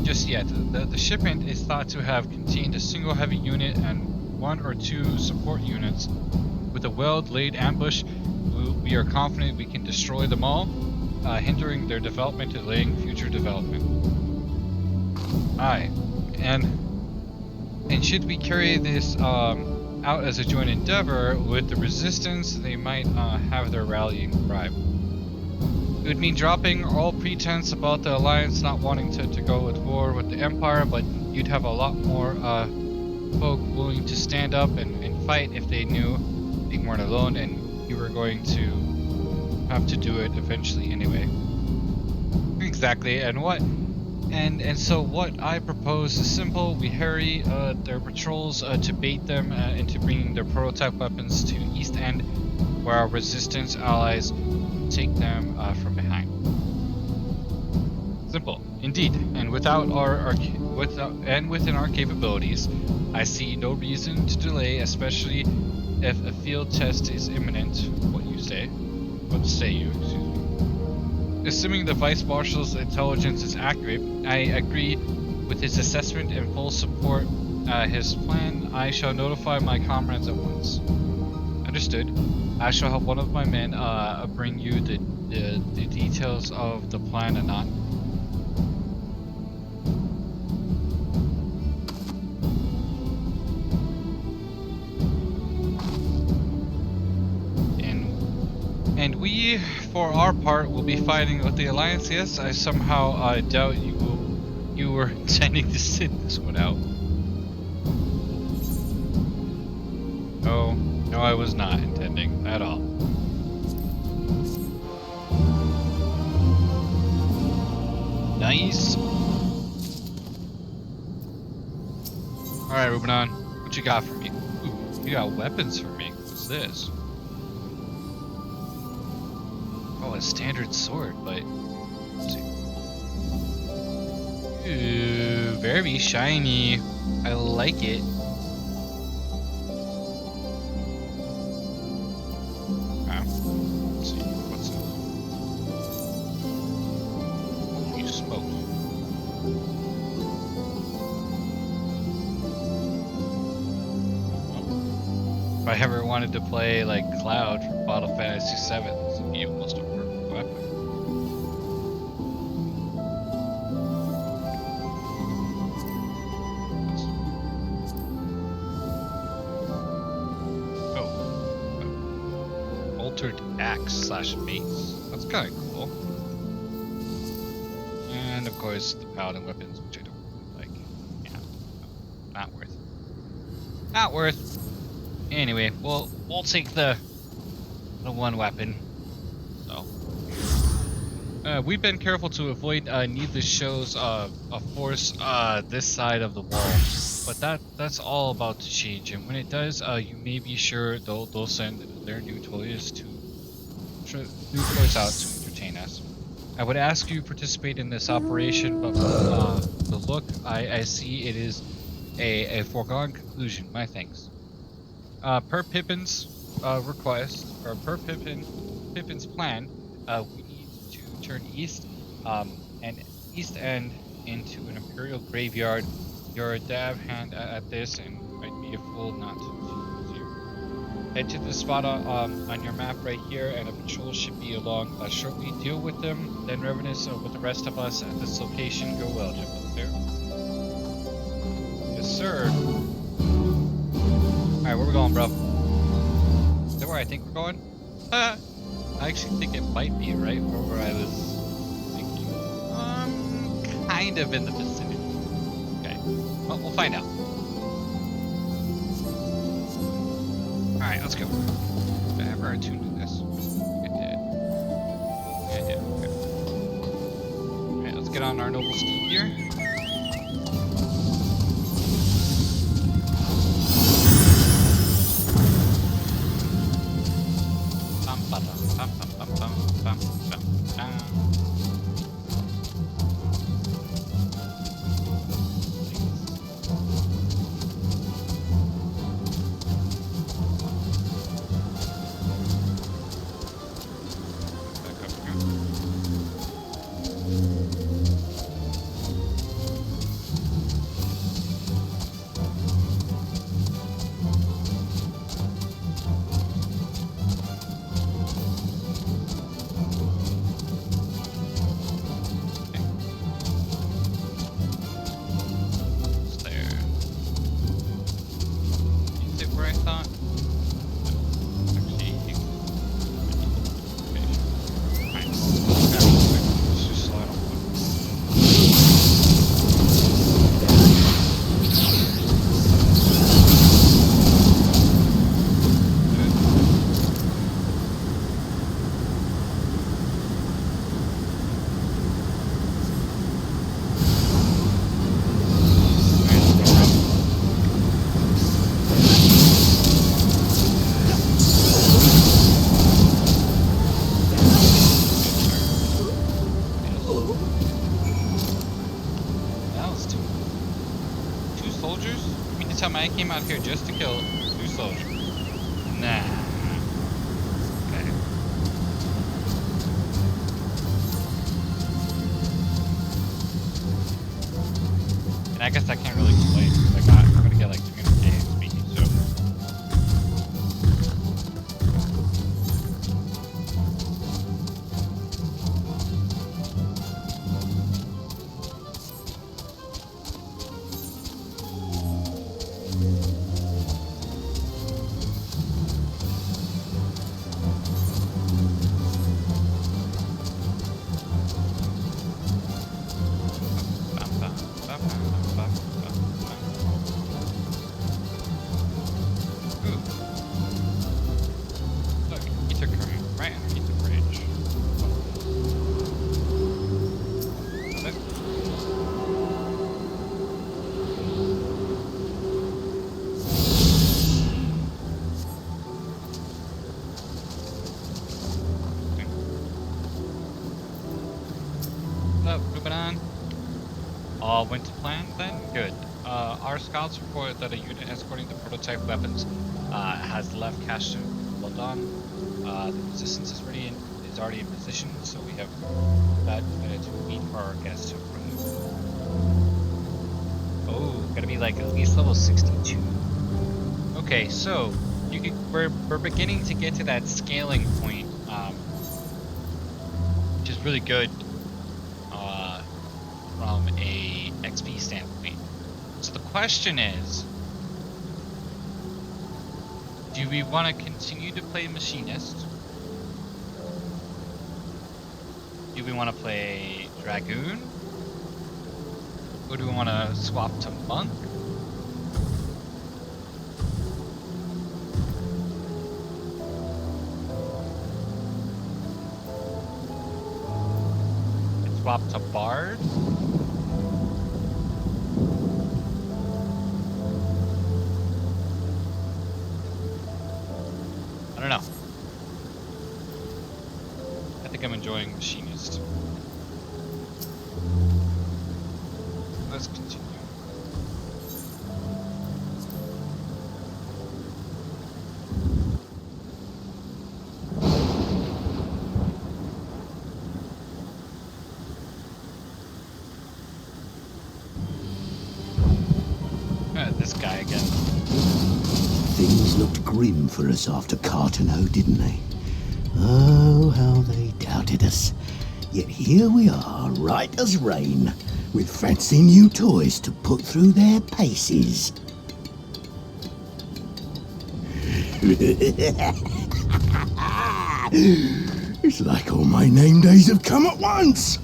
Just yet. The shipment is thought to have contained a single heavy unit and 1 or 2 support units. With a well-laid ambush, we are confident we can destroy them all, hindering their development and delaying future development. Aye, and should we carry this out as a joint endeavor with the Resistance, they might have their rallying cry. It would mean dropping all pretense about the Alliance not wanting to go at war with the Empire, but you'd have a lot more folk willing to stand up and fight if they knew they weren't alone and you were going to have to do it eventually anyway. Exactly, and so what I propose is simple. We harry their patrols to bait them into bringing their prototype weapons to East End, where our Resistance allies take them from behind. Simple, indeed. And within our capabilities, I see no reason to delay, especially if a field test is imminent. What say you? Excuse me. Assuming the Vice Marshal's intelligence is accurate, I agree with his assessment and full support his plan. I shall notify my comrades at once. Understood. I shall have one of my men bring you the details of the plan anon. And we, for our part, will be fighting with the Alliance. Yes, I somehow doubt you were intending to sit this one out. Oh, no, I was not intending at all. Nice. Alright, moving on. What you got for me? Ooh, you got weapons for me. What's this? Oh, a standard sword, but... let's see. Ooh, very shiny. I like it. Let's see, what's it? You smoke. If I ever wanted to play like Cloud from Final Fantasy VII, this would be almost a perfect weapon. Oh, altered axe / mace. That's kind of cool. And of course the paladin weapons, which I don't like. Yeah, no, not worth it. Not worth. Anyway, we'll take the one weapon. So we've been careful to avoid needless shows of force this side of the wall, but that's all about to change. And when it does, you may be sure they'll send their new toys out to entertain us. I would ask you to participate in this operation, but from the look I see, it is a foregone conclusion. My thanks. Per Pippin's request, or per Pippin's plan, we need to turn east and east end into an Imperial graveyard. You're a dab hand at this, and might be a fool not to use you. Head to the spot on your map right here, and a patrol should be along shortly. Deal with them, then revenue with the rest of us at this location. Go well, gentlemen. There. Yes, sir. Alright, where we going, bro? Is that where I think we're going? I actually think it might be right where I was thinking. Kind of in the vicinity. Okay, well, we'll find out. Alright, let's go. Did I ever attune to this? I did. Yeah, I did. Okay. Alright, let's get on our noble steed here. I came out here just to kill 2 soldiers. Nah. Okay. And I guess I can't really complain because I'm gonna get like 300k XP, so. Ooh. Look, ether coming right underneath the bridge. Look. What's up, Rubenon? All went to plan then? Good. Our scouts report that a unit escorting the prototype weapons has left cache. Well done. The resistance is already in position, so we have that minute to wait for our guests to arrive. Oh, gotta be like at least level 62. Okay, so we're beginning to get to that scaling point, which is really good from a XP standpoint. So the question is, do we want to continue to play Machinist? Do we want to play Dragoon? Or do we want to swap to Monk? And swap to Bard? I don't know. I think I'm enjoying Machinist. Let's continue. This guy again. Things looked grim for us after Cartano, didn't they? Oh, how they doubted us. Yet here we are, right as rain, with fancy new toys to put through their paces. It's like all my name days have come at once.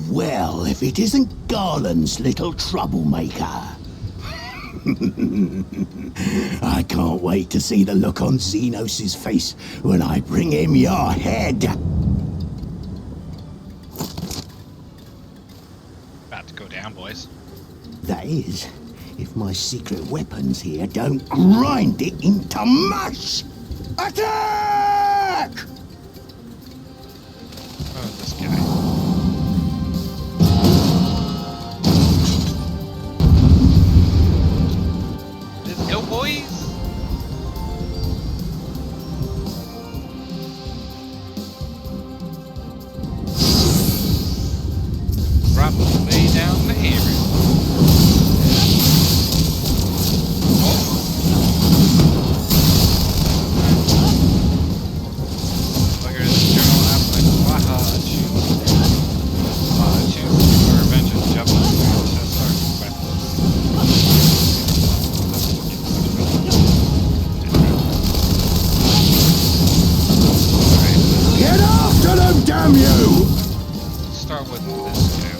Well, if it isn't Garland's little troublemaker. I can't wait to see the look on Xenos' face when I bring him your head. About to go down, boys. That is, if my secret weapons here don't grind it into mush. Attack! Oh, this guy. Let's go, boys! Drop way down the hammer. Oh, here's the General Affleck. Waha, choose for revenge and jump on the ground to start weapons. Get after them, damn you! Let's start with this guy.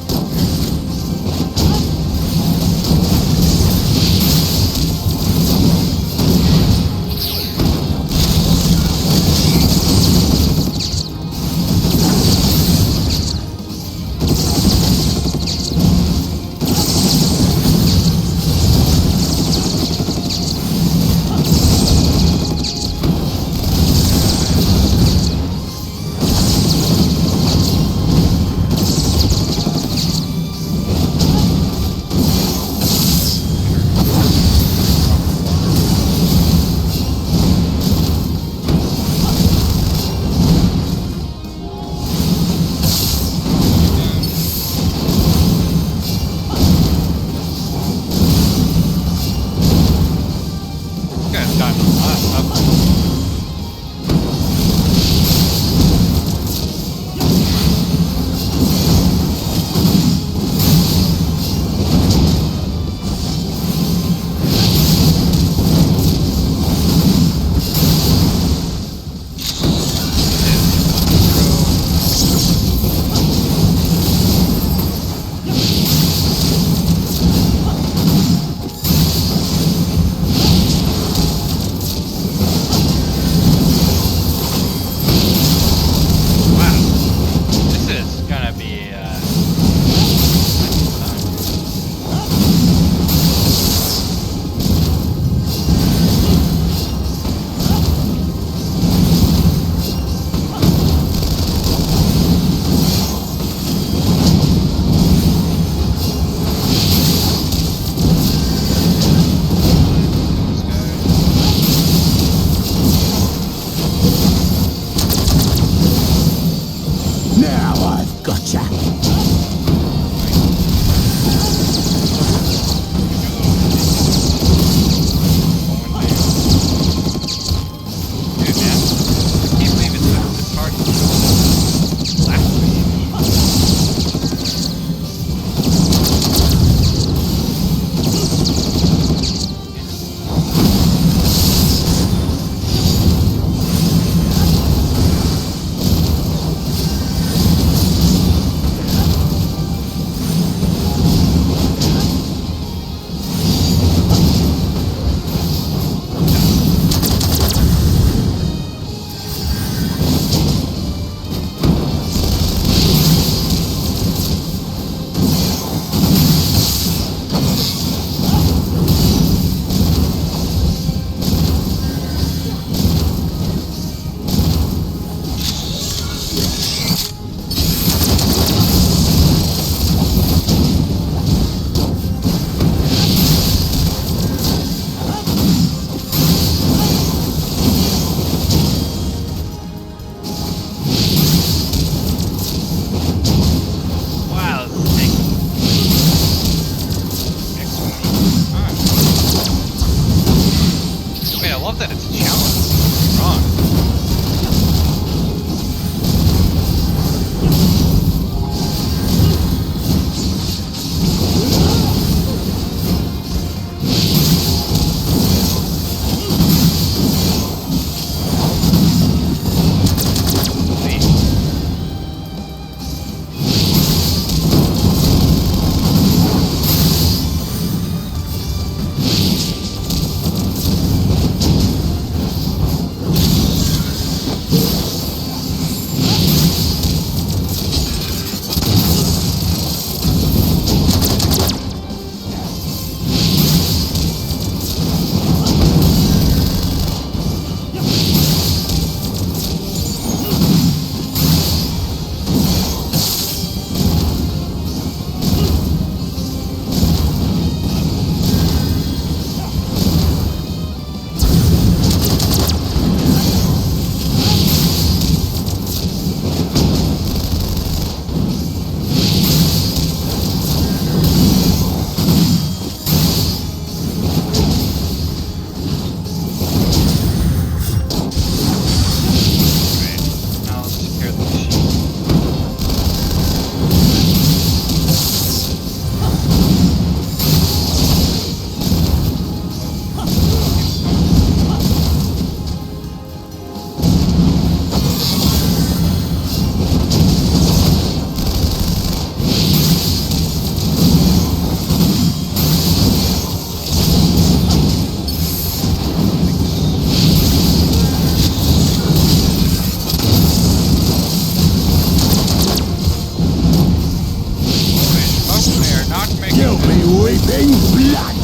weeping blood!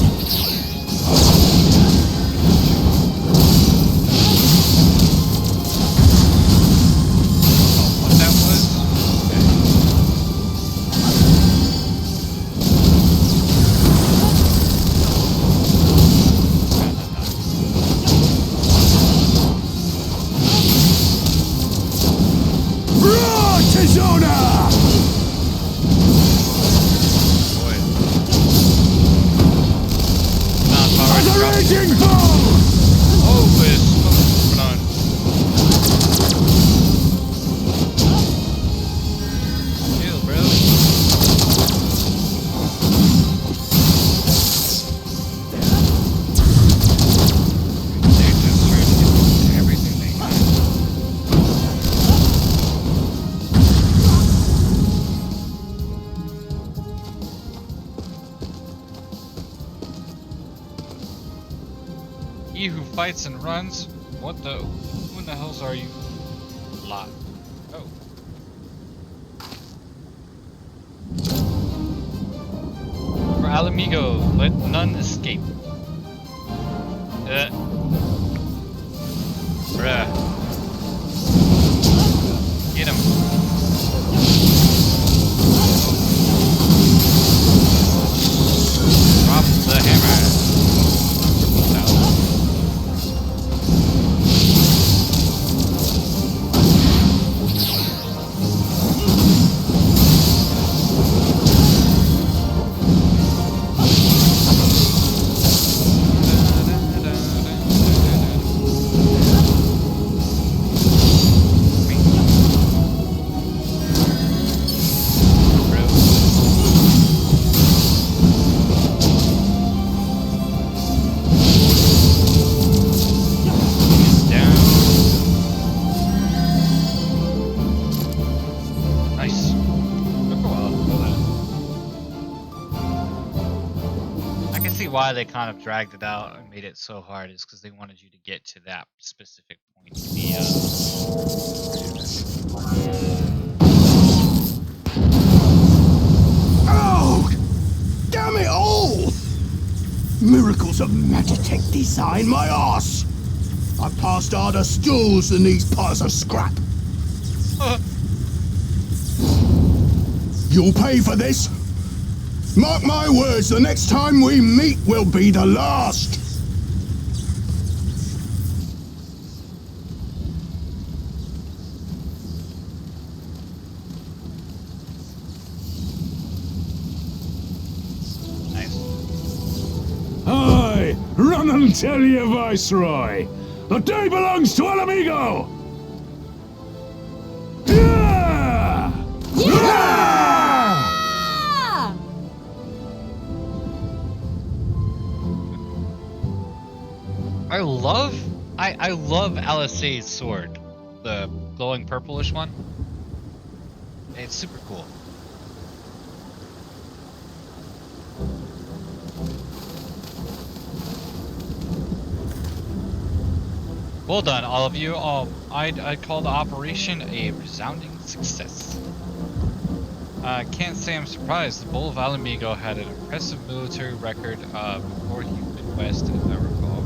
What that was? Roar, Tizona! Boy. Non-powered The drop. raging bull! Oh, it's coming on. Chill, bro. They're just trying to get everything they can. He who fights and runs. What the? Who in the hells are you? Lot. Oh. For Alamigo, let none escape. Bruh. Get him. Drop the hammer. Nice. Took a while to do that. I can see why they kind of dragged it out and made it so hard is because they wanted you to get to that specific point. Oh! Damn it all! Miracles of Magitech design, my arse! I passed harder stools than these piles of scrap. You'll pay for this. Mark my words, the next time we meet will be the last. Nice. Aye! Run and tell your viceroy! The day belongs to Alamigo! Yeah! I love Alisaie's sword, the glowing purplish one. It's super cool. Well done, all of you. I'd call the operation a resounding success. Can't say I'm surprised. The Bull of Alamigo had an impressive military record before he went west, if I recall.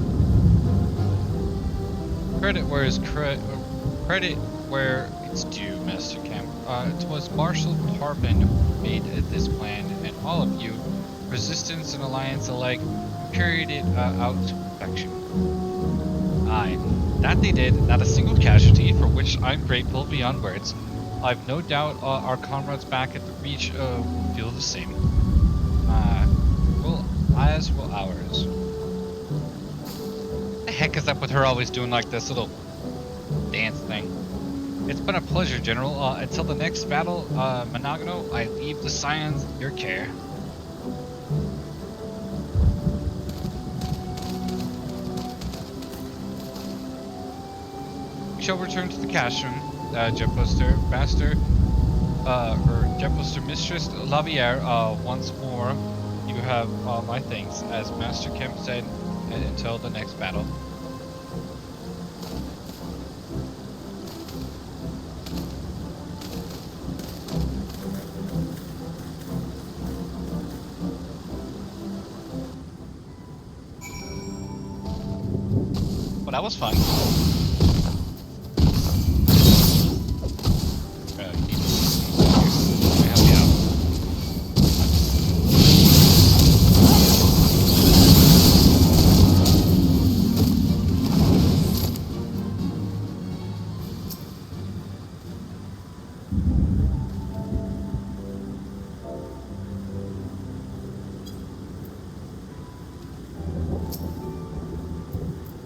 Credit where it's due, Master Kemp. It was Marshal Tarpon who made this plan, and all of you, Resistance and Alliance alike, carried it out to perfection. Aye, that they did, not a single casualty, for which I'm grateful beyond words. I've no doubt our comrades back at the Reach feel the same. Well, as will ours. What the heck is up with her always doing like this little dance thing? It's been a pleasure, General. Until the next battle, Manago, I leave the Scions in your care. We shall return to the cash room, Jetposter Master, or Jetposter Mistress Laviere, once more. You have my thanks, as Master Kemp said, until the next battle. that was fun. Let me help you out.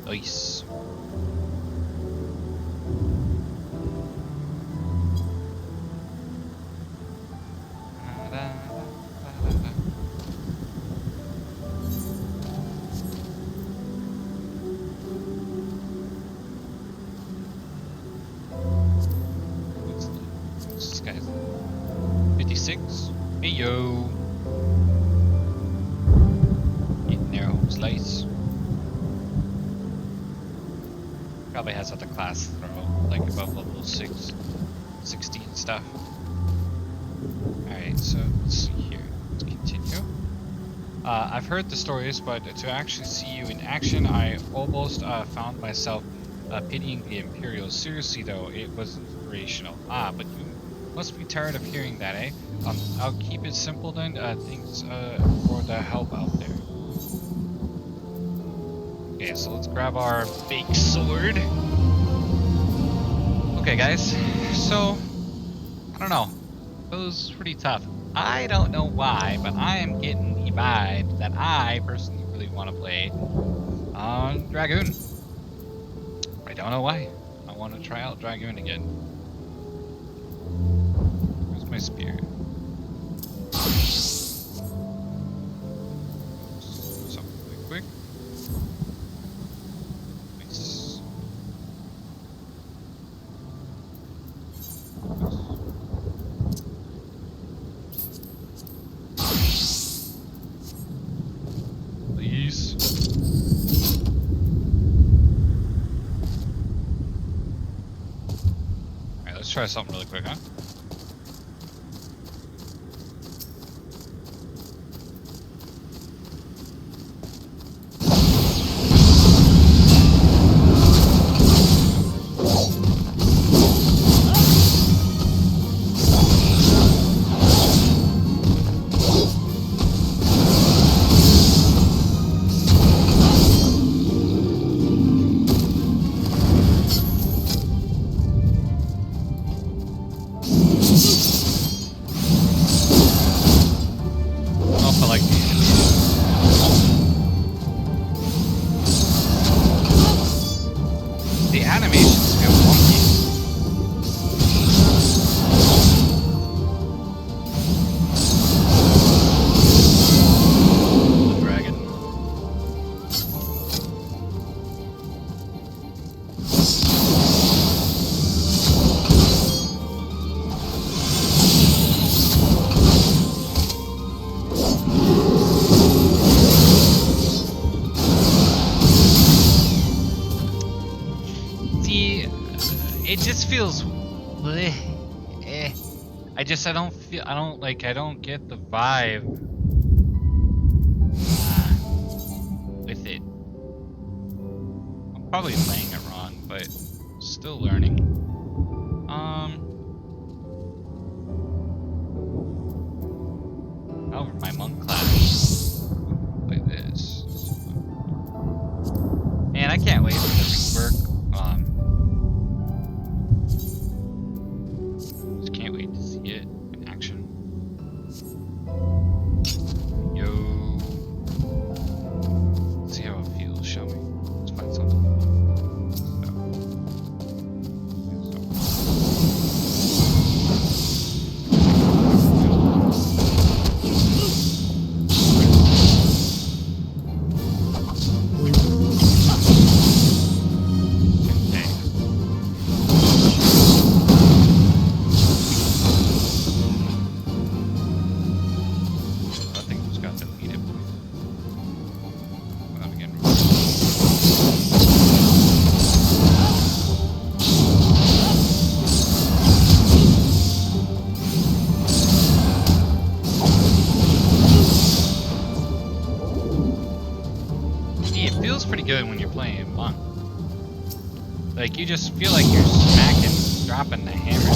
Nice. What's this guy's? 56? Hey yo. Getting there, home's lights. Probably has other classes that are like above level 6, 60 and stuff. Alright, so let's see here. Let's continue. I've heard the stories, but to actually see you in action, I almost found myself pitying the Imperials. Seriously though, it was inspirational. Ah, but you must be tired of hearing that, eh? I'll keep it simple then. Thanks for the help out there. Okay, so let's grab our big sword. Okay, guys. So, I don't know. It was pretty tough. I don't know why, but I am getting the vibe that I personally really want to play on Dragoon. I don't know why. I want to try out Dragoon again. Where's my spear? Something really quick. Nice. Please. Alright, let's try something really quick, huh? Feels bleh, eh. I don't get the vibe with it. I'm probably playing it wrong, but still learning. However, my monk class play this. Man, I can't wait for the rework. Can't wait to see it in action. Yo. Let's see how it feels, shall we? Let's find something. Pretty good when you're playing monk. Like, you just feel like you're smacking, dropping the hammer.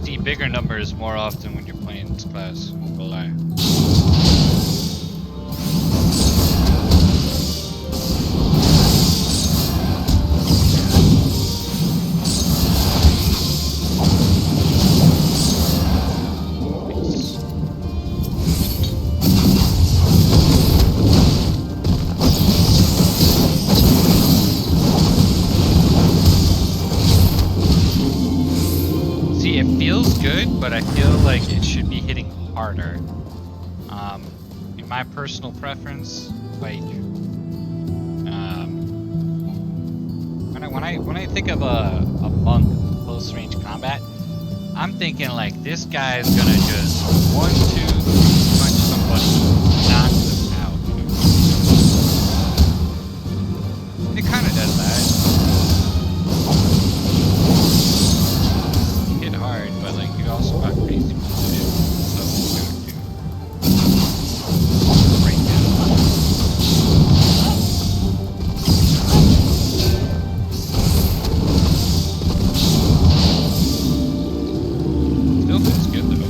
See bigger numbers more often when you're playing this class, I won't lie. But I feel like it should be hitting harder. In my personal preference, like when I think of a monk close range combat, I'm thinking like this guy's gonna just 1, 2, 3 punch somebody, knock them out. It kind of does that. Hit hard, but like you also got crazy stuff to do too. Right now. Still feels good though.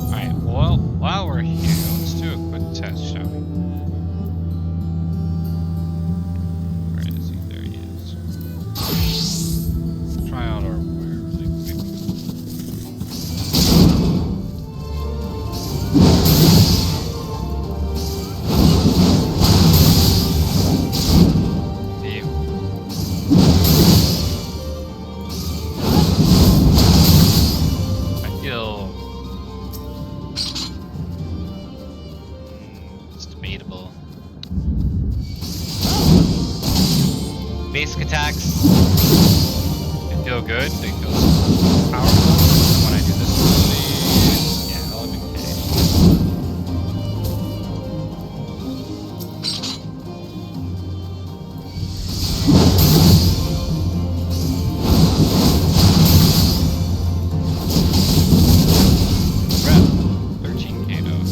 Alright, well, while we're here, let's do a quick test, shall we? Where is he? There he is. Try out our warrior really quick. Damn. I feel it's debatable. Basic attacks, they feel good, they feel powerful. When I do this ability, yeah, 11k. Crap, 13k though.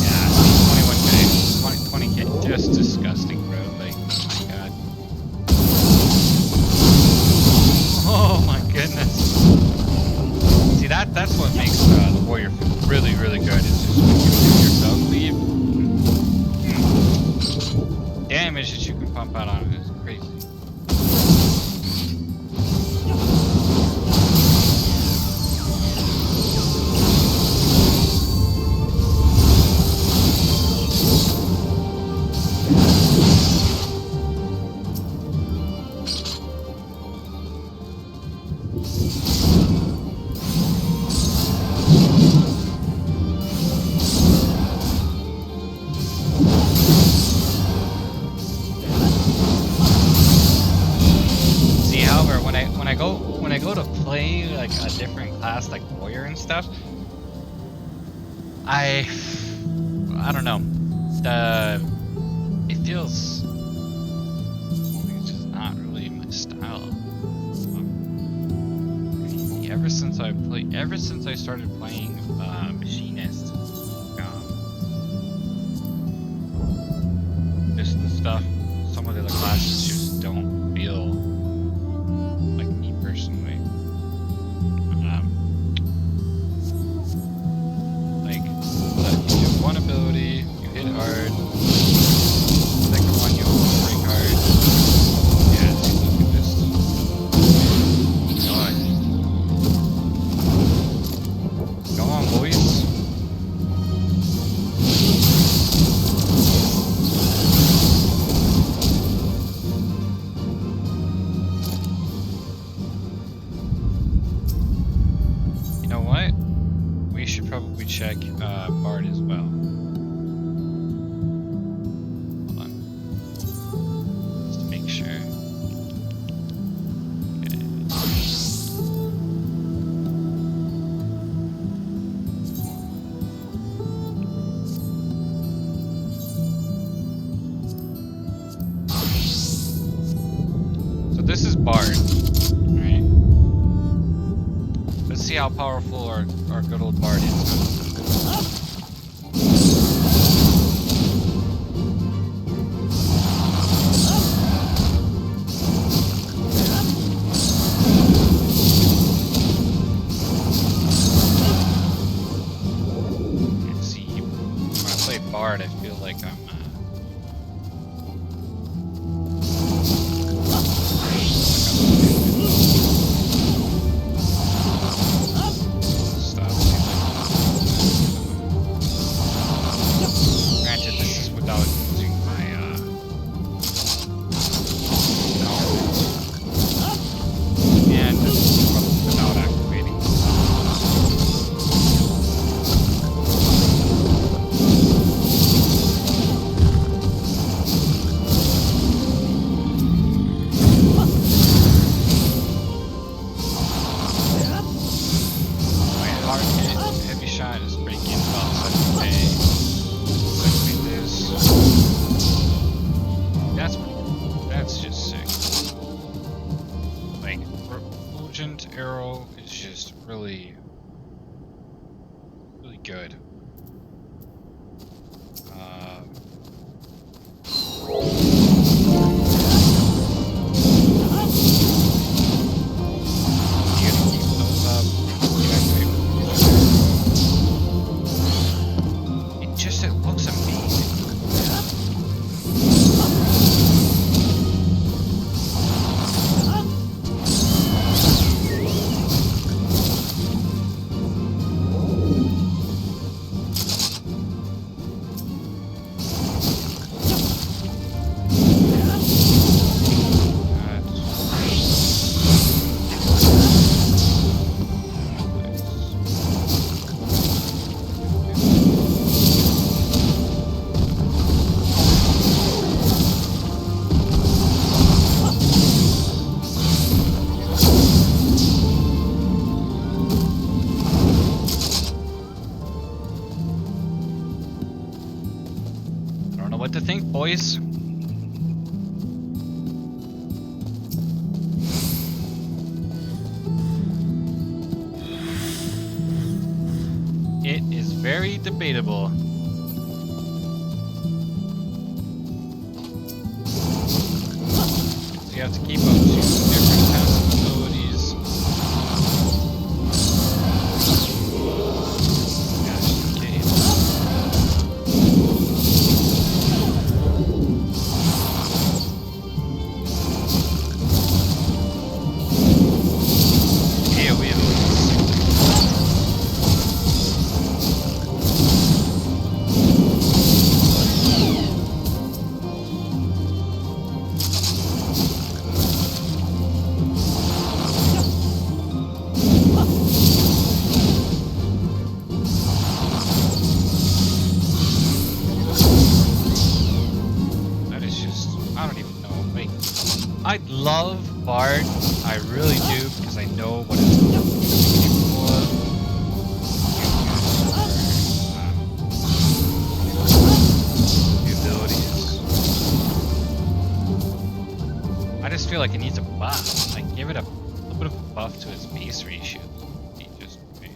Yeah, 21k, 20k, just disgusting, bro. Like, oh my god. Oh my goodness. See, that's what makes the warrior feel really, really good. It's just when you do yourself leave, damage that you can pump out on it is crazy. See, however, when I go to play like a different class, like warrior and stuff, I don't know. It feels like it's just not really my style. Ever since I started playing machinist, just the stuff, some of the other classes just don't feel like me personally. Like, you do one ability, you hit hard. Second one, you break hard. Yeah, dude, look at this. God. Come on, boys. You know what? We should probably check Bard as well. Hold on. Just to make sure. Okay. this is Bard, right? Let's see how powerful our good old Bard is. See, when I play Bard, I feel like I'm granted, this is without using my and this is without activating. My hard hit, heavy shot is breaking about 7k. Activate this. That's just sick. Like, Fulgent Arrow is just really good. You gotta keep those up. It looks amazing. I don't know what to think, boys. It is very debatable. So you have to keep up 2 different passive abilities. Gosh, okay. Yeah, we have that is just, I don't even know. Like, I love Bard, I really do, because I know what it's capable of. The abilities. I just feel like it needs a buff. Like, give it a little bit of a buff to its base ratio. Be just great.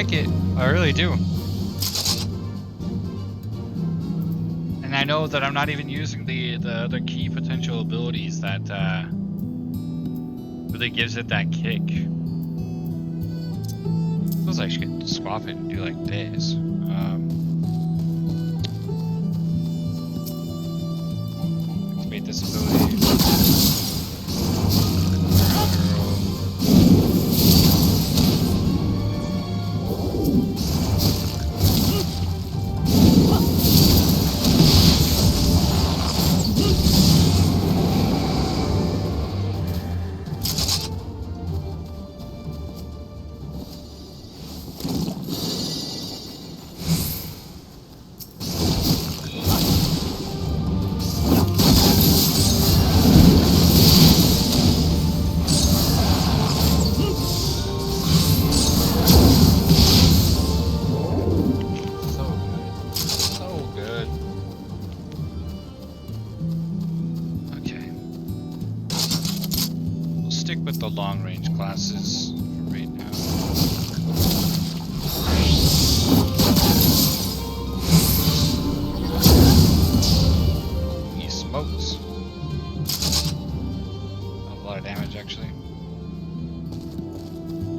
like it. I really do. And I know that I'm not even using the other key potential abilities that really gives it that kick. suppose I should swap it and do like this. Activate this ability. The long range classes for right now. He smokes. A lot of damage actually.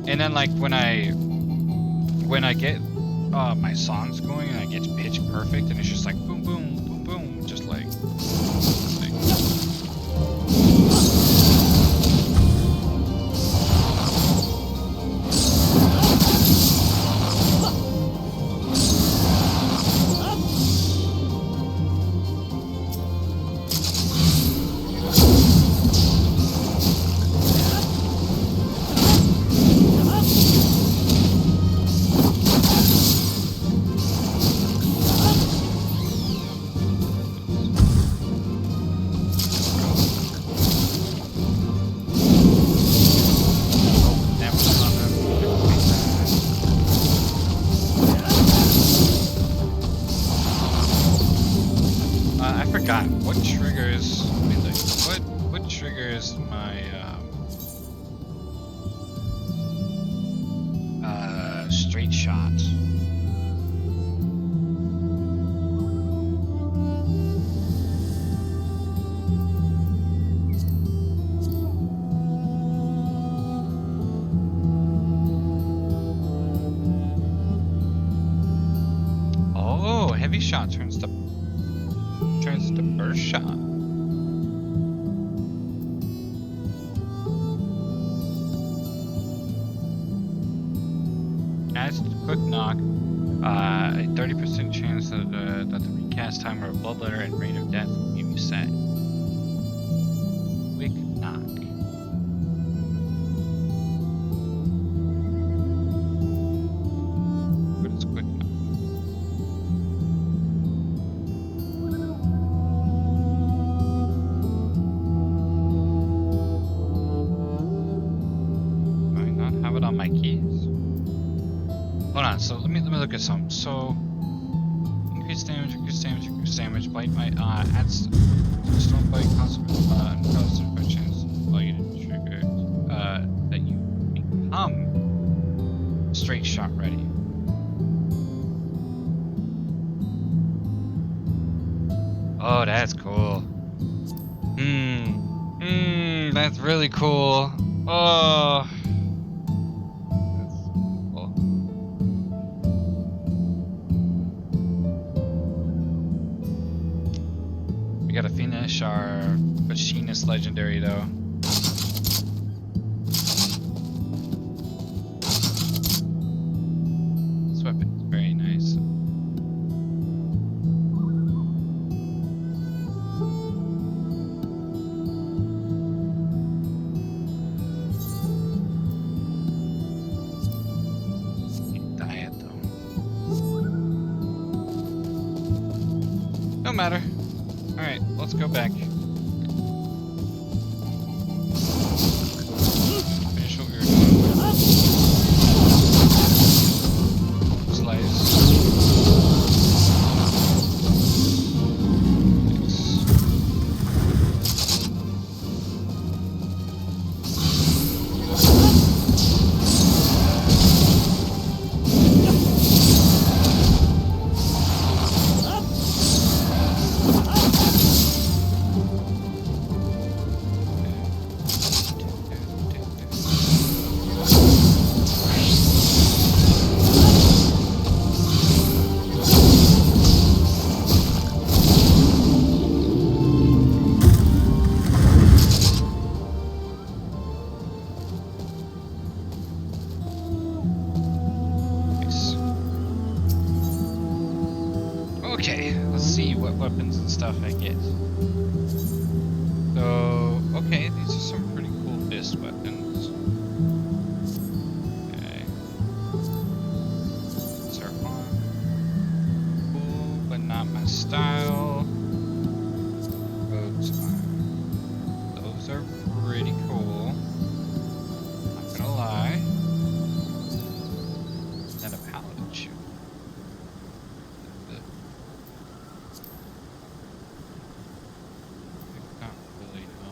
And then like when I get my songs going and I get pitch perfect and it's just like boom boom boom boom, just like straight shot. Oh, heavy shot turns to burst shot. Adds quick knock, a 30% chance that the recast timer of bloodletter and rate of death will be reset. Quick knock. What is quick knock? Do I not have it on my keys? Hold on, so let me look at some. So increased damage, bite might adds storm bite constant and causes a chance to allow you to trigger that you become straight shot ready. Oh, that's cool. That's really cool. Oh. We gotta finish our machinist legendary though. This weapon is very nice. Can't diet though. No matter. Alright, let's go back. Finish what we were doing. Slice. Okay, let's see what weapons and stuff I get. So, okay, these are some pretty cool fist weapons. Okay. These are all cool, but not my style. Those are pretty cool. Not gonna lie. Then a paladin shoe. Not really, no.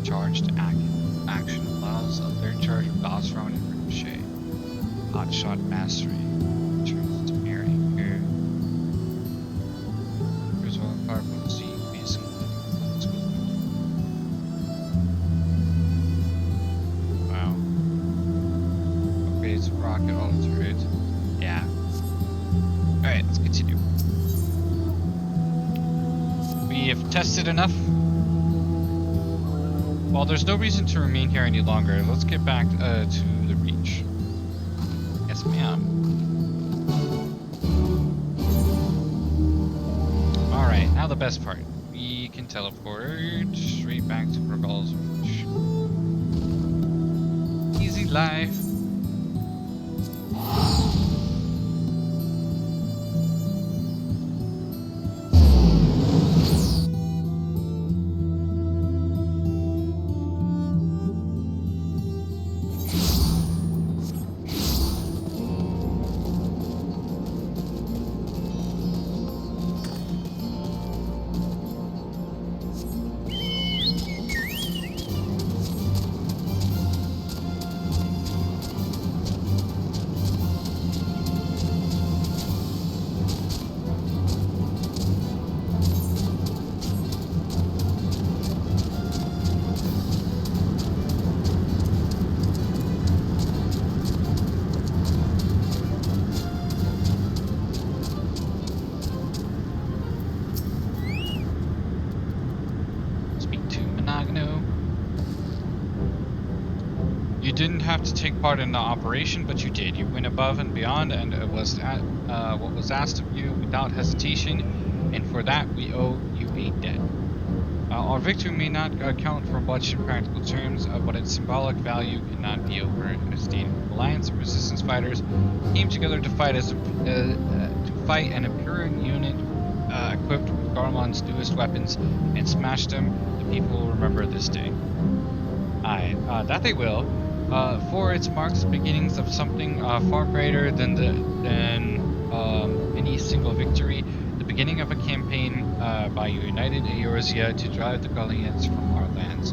Charged action allows a third charge of boss round and ricochet. Hot shot mastery turns to mirroring here. Here's one card from the sea piece and wow. Upgrades rocket auto turret. Yeah. Alright, let's continue. We have tested enough. Well, there's no reason to remain here any longer. Let's get back to the Reach. Yes, ma'am. Alright, now the best part. We can teleport straight back to Rogal's Reach. Easy life. You didn't have to take part in the operation, but you did. You went above and beyond, and it was what was asked of you without hesitation, and for that we owe you a debt. Our victory may not account for much in practical terms, but its symbolic value cannot be overstated. Alliance and Resistance fighters came together to fight an Imperial unit equipped with Garmon's newest weapons and smash them. The people will remember this day. Aye, that they will. For it marks the beginnings of something far greater than any single victory. The beginning of a campaign by united Eorzea to drive the Gallians from our lands.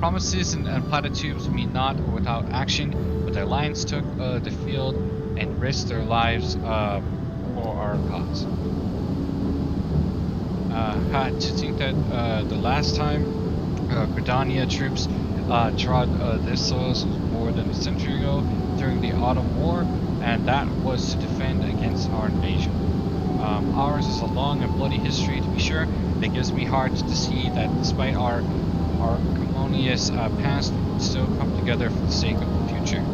Promises and platitudes mean naught without action, but the Alliance took the field and risked their lives for our cause. To think that the last time Gridania troops trod this soils was more than a century ago during the Autumn War, and that was to defend against our invasion. Ours is a long and bloody history, to be sure. It gives me heart to see that despite our acrimonious past, we can still come together for the sake of the future.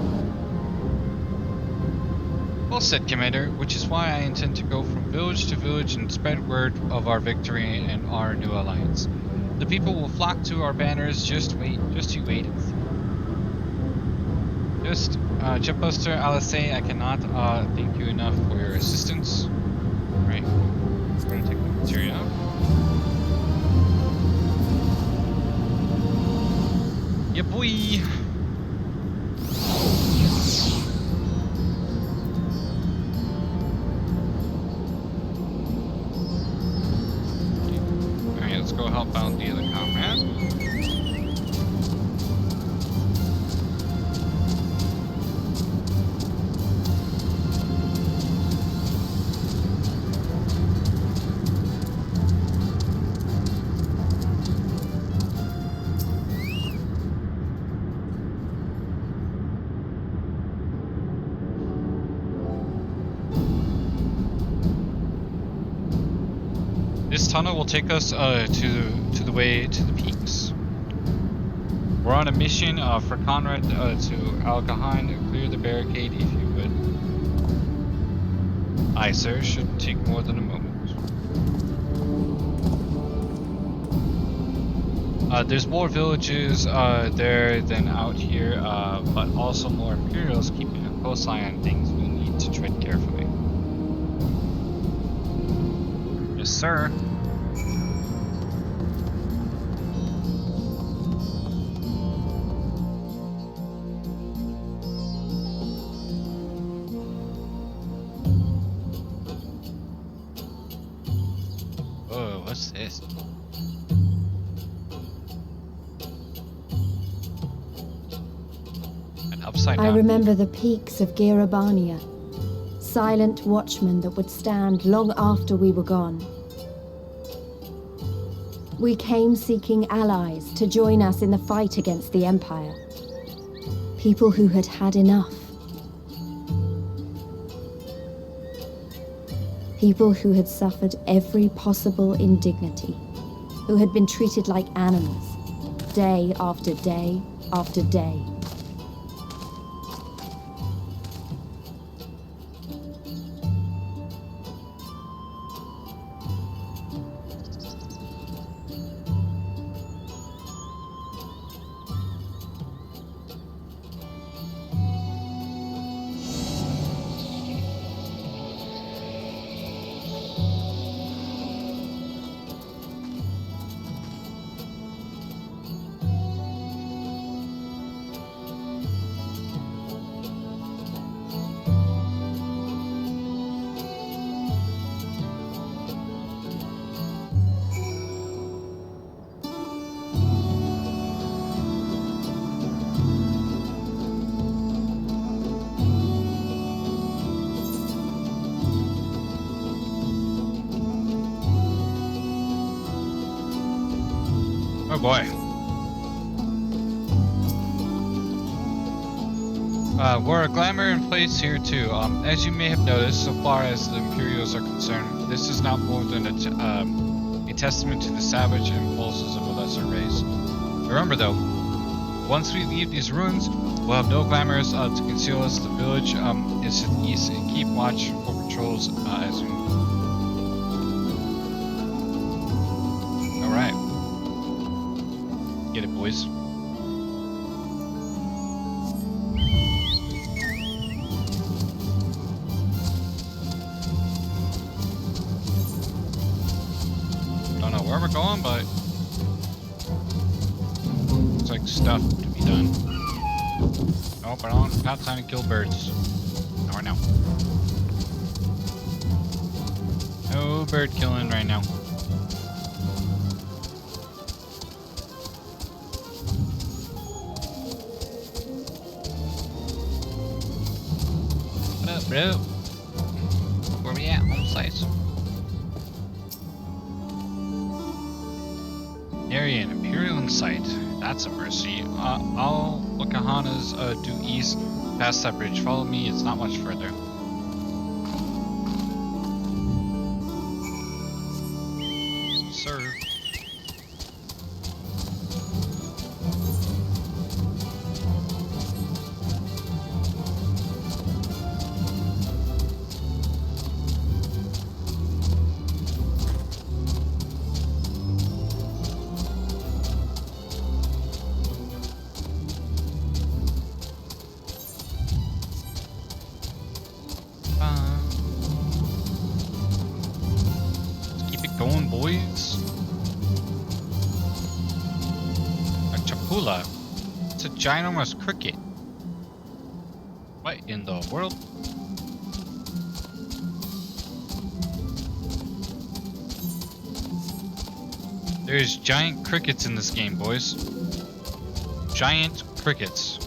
Well said, Commander, which is why I intend to go from village to village and spread word of our victory and our new alliance. The people will flock to our banners. Just you wait and see. Chipbuster Alice, I cannot thank you enough for your assistance. Right, we're gonna take the material out. Yeah, boy. sailor comrade. This tunnel will take us to the way to the peaks. We're on a mission for Conrad to Alkahan. Clear the barricade if you would. Aye, sir. Shouldn't take more than a moment. There's more villages there than out here, but also more Imperials keeping a close eye on things. We'll need to tread carefully. Yes, sir. Whoa, what's this? An upside down. I remember the peaks of Girabania, silent watchmen that would stand long after we were gone. We came seeking allies to join us in the fight against the Empire. People who had had enough. People who had suffered every possible indignity, who had been treated like animals, day after day after day. Oh boy. We're a glamour in place here too. As you may have noticed, so far as the Imperials are concerned, this is not more than a testament to the savage impulses of a lesser race. Remember though, once we leave these ruins, we'll have no glamours to conceal us. The village is to the east, and keep watch for patrols as we move. Alright. Get it, boys. Don't know where we're going, but looks like stuff to be done. Nope, I don't have time to kill birds. Not right now. No bird killing right now. What up, bro? Where we at? Home sites. Area and Imperial in sight. That's a mercy. All Wakahanas due east past that bridge. Follow me, it's not much further. Sir. Let's keep it going, boys. A chapula. It's a ginormous cricket. What in the world? There's giant crickets in this game, boys. Giant crickets.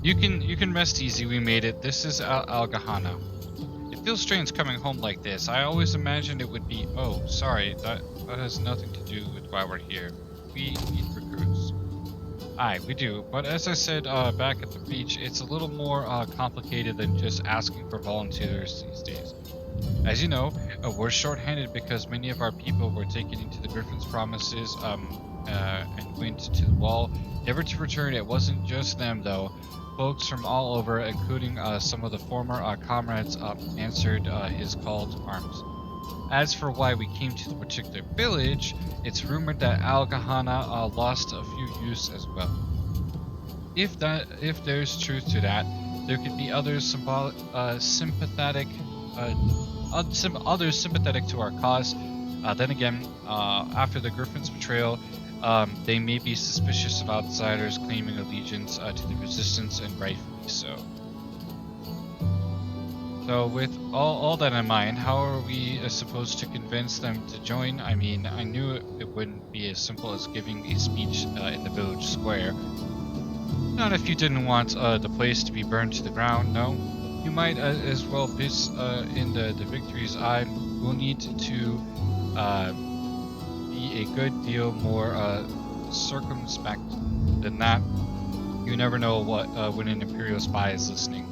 You can rest easy. We made it. This is Al-Gahana. It feels strange coming home like this. I always imagined it would be. Oh, sorry. That has nothing to do with why we're here. We need recruits. Aye, we do. But as I said back at the beach, it's a little more complicated than just asking for volunteers these days. As you know, we're short-handed because many of our people were taken into the Griffin's promises and went to the wall, never to return. It wasn't just them, though. Folks from all over, including some of the former comrades, answered his call to arms. As for why we came to the particular village, it's rumored that Al-Gahana lost a few youths as well. If there's truth to that, there could be others sympathetic to our cause. Then again, after the Griffin's betrayal, they may be suspicious of outsiders claiming allegiance to the resistance, and rightfully so. So with all that in mind, how are we supposed to convince them to join? I mean, I knew it wouldn't be as simple as giving a speech in the village square. Not if you didn't want the place to be burned to the ground, no. You might as well piss in the victory's eye. We'll need to be a good deal more circumspect than that. You never know what when an Imperial spy is listening.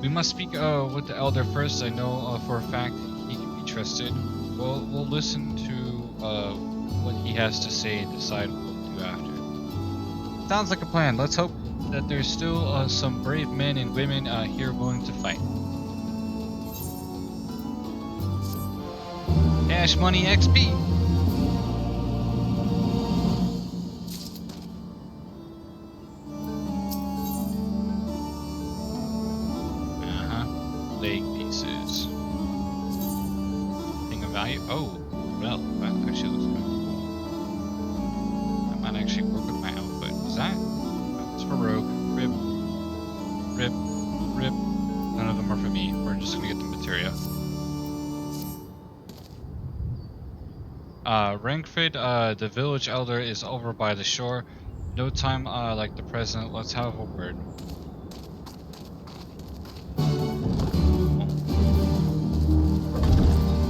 We must speak with the Elder first. I know for a fact he can be trusted. We'll listen to what he has to say and decide what we'll do after. Sounds like a plan. Let's hope that there's still some brave men and women here willing to fight. Cash Money XP. Leg pieces. Thing of value. Oh, well, that actually looks good. That might actually work with my output. Is that? That's for Rogue. Rip. Rip. Rip. None of them are for me. We're just gonna get the materia. Rankford, the village elder is over by the shore. No time like the present. Let's have a word.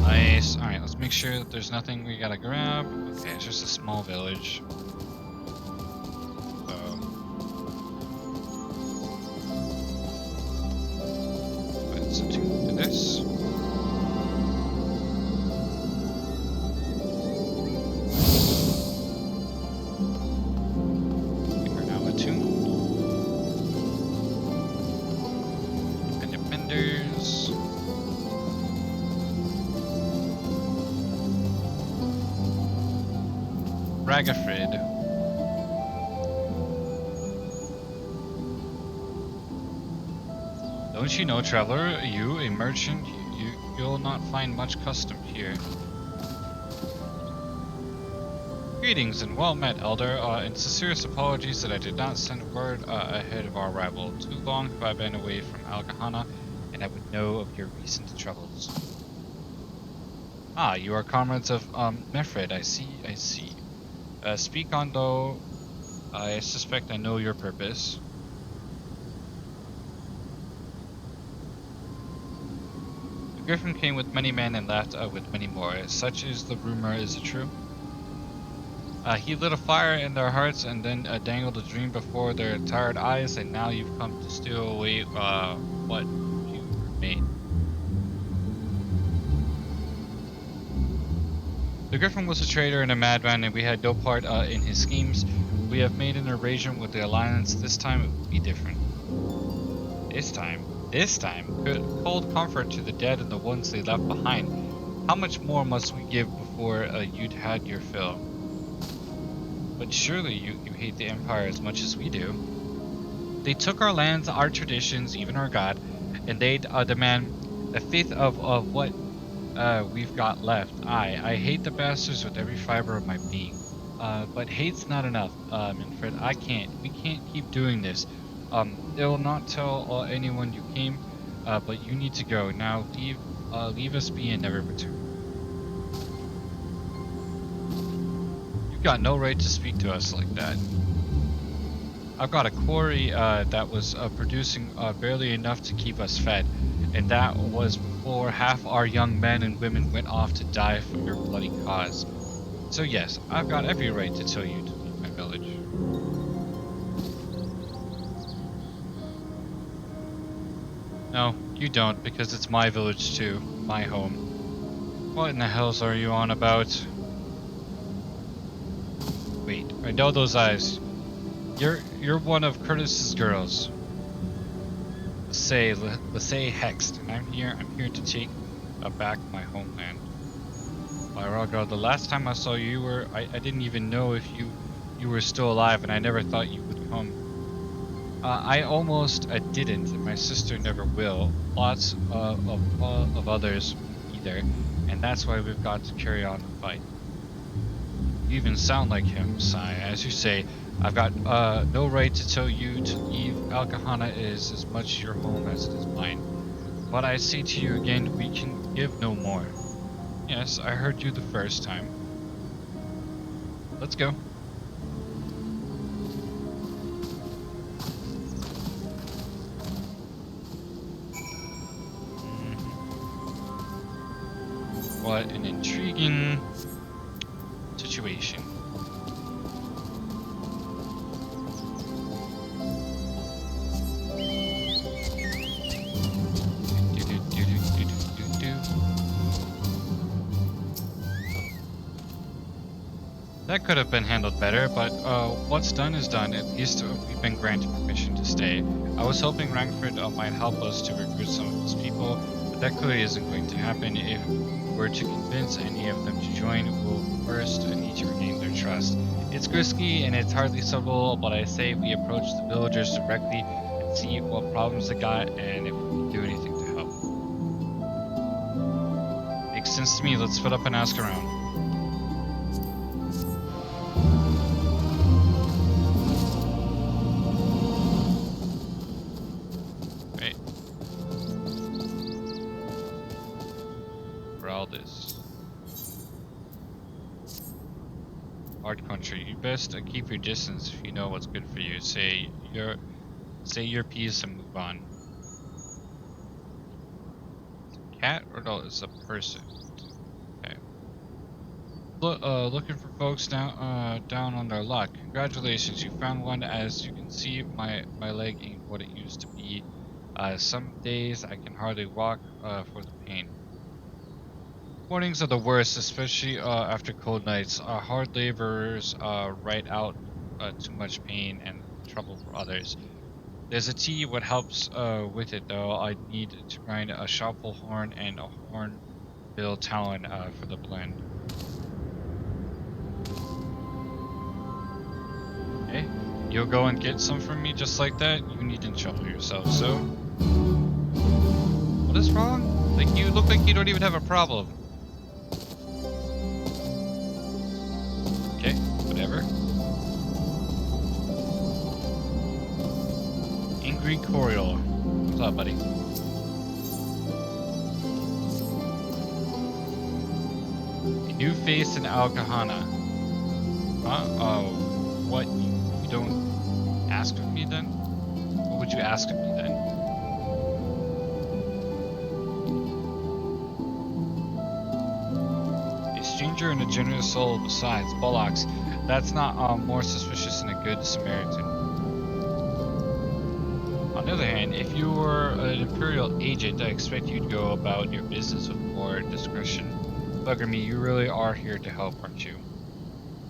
Nice. Alright, let's make sure that there's nothing we gotta grab. Okay, it's just a small village. Let's attune to this. We're now attuned. Independent vendors. Ragafrid. Don't you know, traveler, you, a merchant, you'll not find much custom here. Greetings and well met, elder, and sincerest apologies that I did not send word ahead of our arrival. Too long have I been away from Al-Gahana, and I would know of your recent troubles. Ah, you are comrades of Mefred, I see. Speak on, though. I suspect I know your purpose. The Griffin came with many men and left with many more. Such is the rumor. Is it true? He lit a fire in their hearts and then dangled a dream before their tired eyes, and now you've come to steal away what you made. The Griffin was a traitor and a madman, and we had no part in his schemes. We have made an arrangement with the Alliance. This time it will be different. This time? Cold comfort to the dead and the ones they left behind. How much more must we give before you'd had your fill? But surely you hate the Empire as much as we do. They took our lands, our traditions, even our god, and they demand a fifth of what we've got left. I hate the bastards with every fiber of my being. But hate's not enough, Manfred. We can't keep doing this. They will not tell anyone you came, but you need to go. Now leave us be and never return. You've got no right to speak to us like that. I've got a quarry that was producing barely enough to keep us fed, and that was before half our young men and women went off to die for your bloody cause. So yes, I've got every right to tell you to leave my village. No, you don't, because it's my village too, my home. What in the hells are you on about? Wait, I know those eyes. You're one of Curtis's girls. Say Hexed, and I'm here to take back my homeland. My Rolga, the last time I saw you I didn't even know if you were still alive, and I never thought you would come. I almost didn't, and my sister never will. Lots of others either, and that's why we've got to carry on the fight. You even sound like him, Sai. As you say, I've got no right to tell you to leave. Al-Kahana is as much your home as it is mine. But I say to you again, we can give no more. Yes, I heard you the first time. Let's go. What an intriguing situation. That could have been handled better, but what's done is done. At least we've been granted permission to stay. I was hoping Rankford might help us to recruit some of his people, but that clearly isn't going to happen. If we're to convince any of them to join, we'll first need to regain their trust. It's risky and it's hardly civil, but I say we approach the villagers directly and see what problems they got and if we can do anything to help. Makes sense to me. Let's split up and ask around. Hard country. You best keep your distance if you know what's good for you. Say your piece and move on. It's a cat or no? It's a person. Okay. Looking for folks down on their luck. Congratulations, you found one. As you can see, my leg ain't what it used to be. Some days I can hardly walk for the pain. Mornings are the worst, especially after cold nights. Hard laborers write out too much pain and trouble for others. There's a tea. What helps with it, though, I need to grind a shopful horn and a hornbill talon for the blend. Okay, you'll go and get some from me just like that? You needn't trouble yourself, so... What is wrong? Like, you look like you don't even have a problem. Okay, whatever. Angry Coriol. What's up, buddy? A new face in Al-Kahana. What? You don't ask of me then? What would you ask of me then? Stranger and a generous soul besides. Bullocks. That's not more suspicious than a good Samaritan. On the other hand, if you were an Imperial agent, I expect you'd go about your business with more discretion. Bugger me, you really are here to help, aren't you?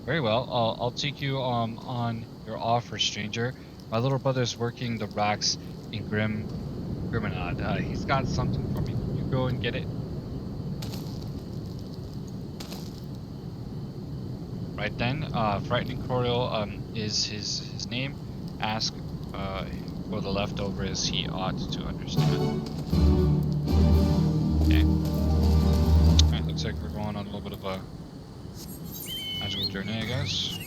Very well, I'll take you on your offer, stranger. My little brother's working the rocks in Grimanad. He's got something for me. You go and get it. Right then, Frightening Coriol is his name. Ask for the leftovers he ought to understand. Okay. looks like we're going on a little bit of a magical journey, I guess.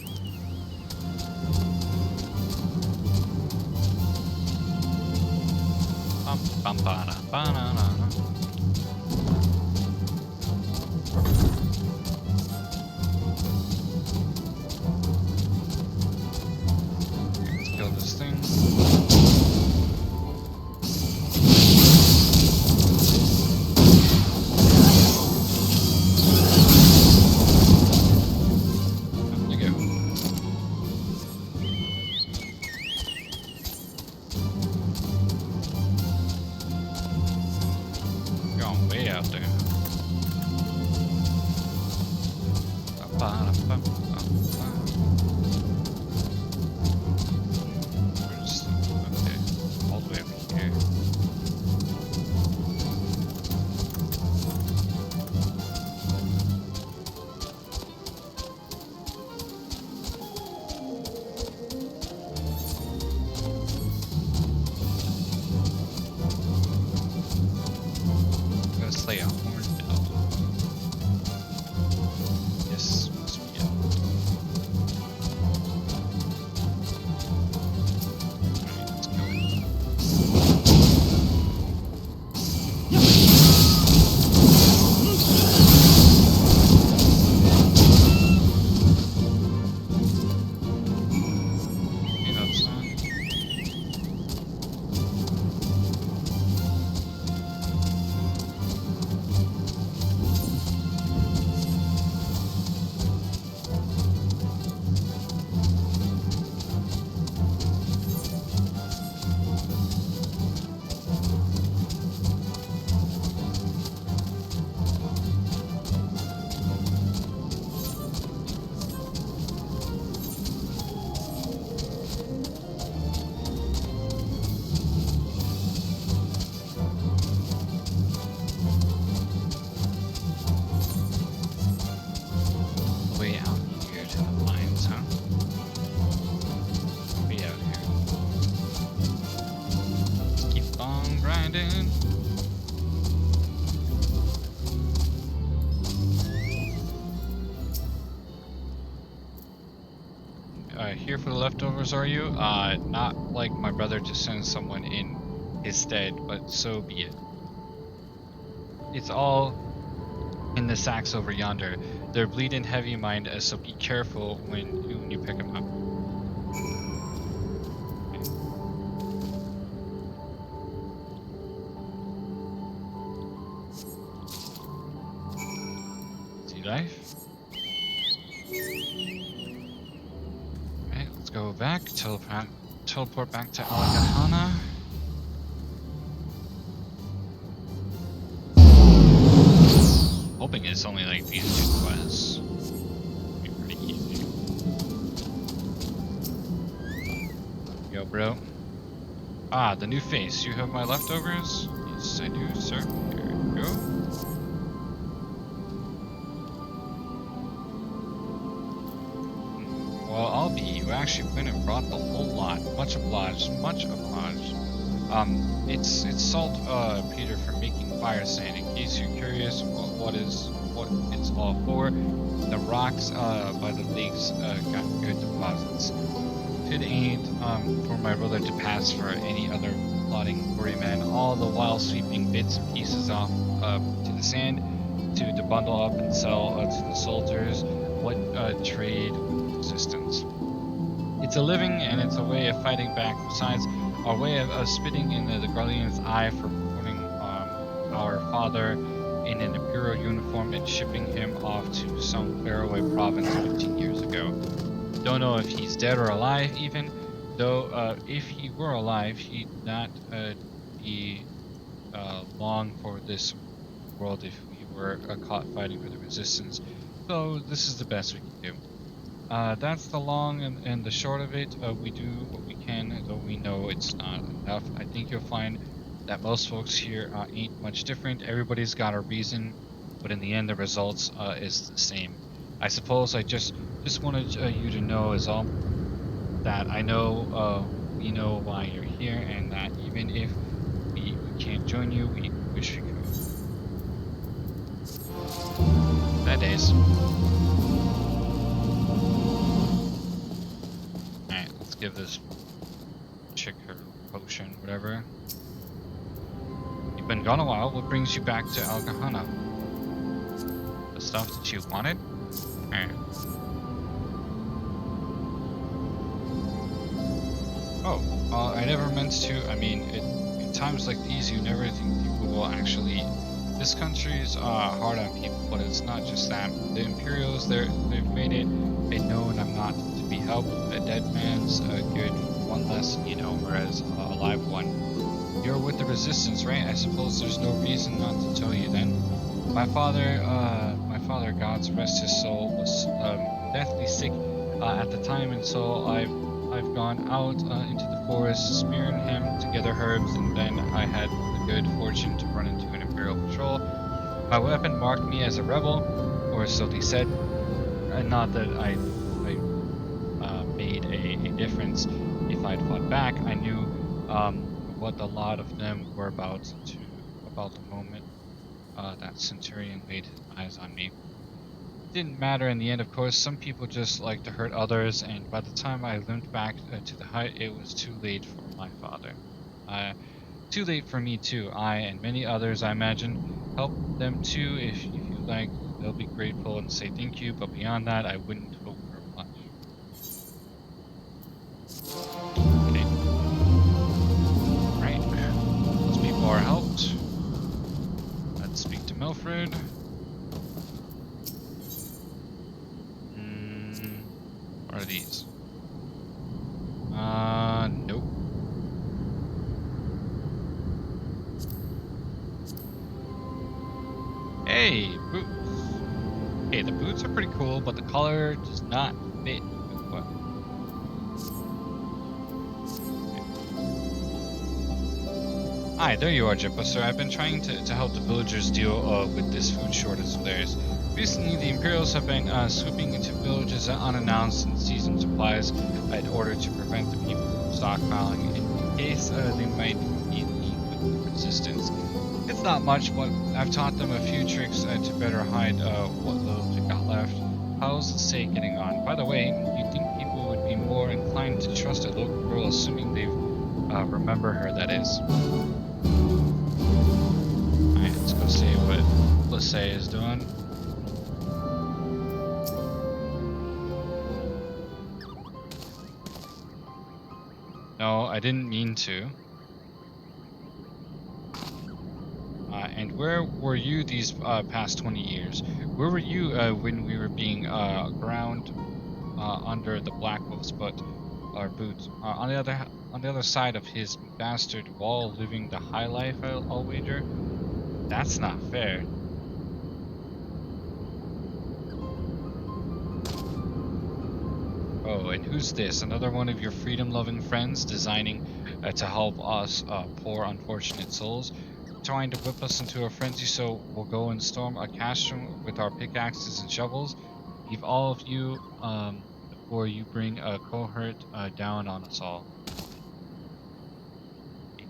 Bum, bum, ba-da, ba-da-da-da. Let's kill this thing. Going way out there. Okay, all the way up here. Let's lay out horn bell. Yes, must be it. Alright, let's go. Okay, that's done. Way out here to the mines, huh? Way out here. Let's keep on grinding. Here for the leftovers, are you? Not like my brother to send someone in his stead, but so be it. It's all in the sacks over yonder. They're bleeding heavy, mind, so be careful when you pick them up. Okay. Sea life. Alright, let's go back. Teleport back to Alakahana. Hoping it's only like these two quests. Be pretty easy. Yo, bro. Ah, the new face. You have my leftovers? Yes, I do, sir. Here we go. Well, I'll be. You actually went and brought the whole lot. Much obliged. Much obliged. It's salt, Peter, for making fire sand. In case you're curious, what it's all for. The rocks by the lakes got good deposits. It ain't for my brother to pass for any other plotting quarryman, all the while sweeping bits and pieces off to the sand to bundle up and sell to the soldiers. What trade resistance? It's a living and it's a way of fighting back. Besides, our way of spitting in the Guardian's eye for putting our father in an Imperial uniform and shipping him off to some faraway province 15 years ago. Don't know if he's dead or alive even, though if he were alive, he'd not be long for this world if we were caught fighting for the resistance. So this is the best we can do. That's the long and the short of it. We do what we can, though we know it's not enough. I think you'll find that most folks here ain't much different. Everybody's got a reason, but in the end the results is the same. I suppose I just wanted you to know is all that I know we know why you're here, and that even if we can't join you, we wish we could. That is. Alright, let's give this chick her potion, whatever. You've been gone a while. What brings you back to Al Ghahana? The stuff that you wanted? Alright. Oh, I never meant to. I mean, in times like these, you never think people will actually. This country's hard on people, but it's not just that. The Imperials, they've made it known I'm not to be helped. A dead man's good one less, you know, whereas a live one. You're with the Resistance, right? I suppose there's no reason not to tell you then. My father, God's rest his soul, was deathly sick at the time, and so I've gone out into the forest, smearing him to gather herbs, and then I had the good fortune to run into an Imperial patrol. My weapon marked me as a rebel, or so they said, and not that I made a difference if I'd fought back. I knew what a lot of them were about the moment that Centurion laid his eyes on me. It didn't matter in the end, of course. Some people just like to hurt others, and by the time I limped back to the hut, it was too late for my father. Too late for me too. I and many others, I imagine, help them too. If you like, they'll be grateful and say thank you. But beyond that, I wouldn't hope for much. Okay. Right. Those people are helped. Let's speak to Milfred. What are these? Nope. Hey, boots. Okay, the boots are pretty cool, but the color does not fit. What? Okay. Hi, there you are, Jippa, sir. I've been trying to help the villagers deal with this food shortage of theirs. Recently, the Imperials have been swooping into villages unannounced and seizing supplies in order to prevent the people from stockpiling in case they might meet with the Resistance. It's not much, but I've taught them a few tricks to better hide what little they got left. How's the say getting on? By the way, you'd think people would be more inclined to trust a local girl, assuming they remember her, that is. Alright, let's go see what Lissay is doing. No, I didn't mean to. And where were you these past 20 years? Where were you when we were being ground under the Black Wolf's boot? On the other side of his bastard wall, living the high life, I'll wager. That's not fair. Oh, and who's this? Another one of your freedom-loving friends designing to help us poor unfortunate souls? Trying to whip us into a frenzy so we'll go and storm a castrum with our pickaxes and shovels? Leave all of you before you bring a cohort down on us all.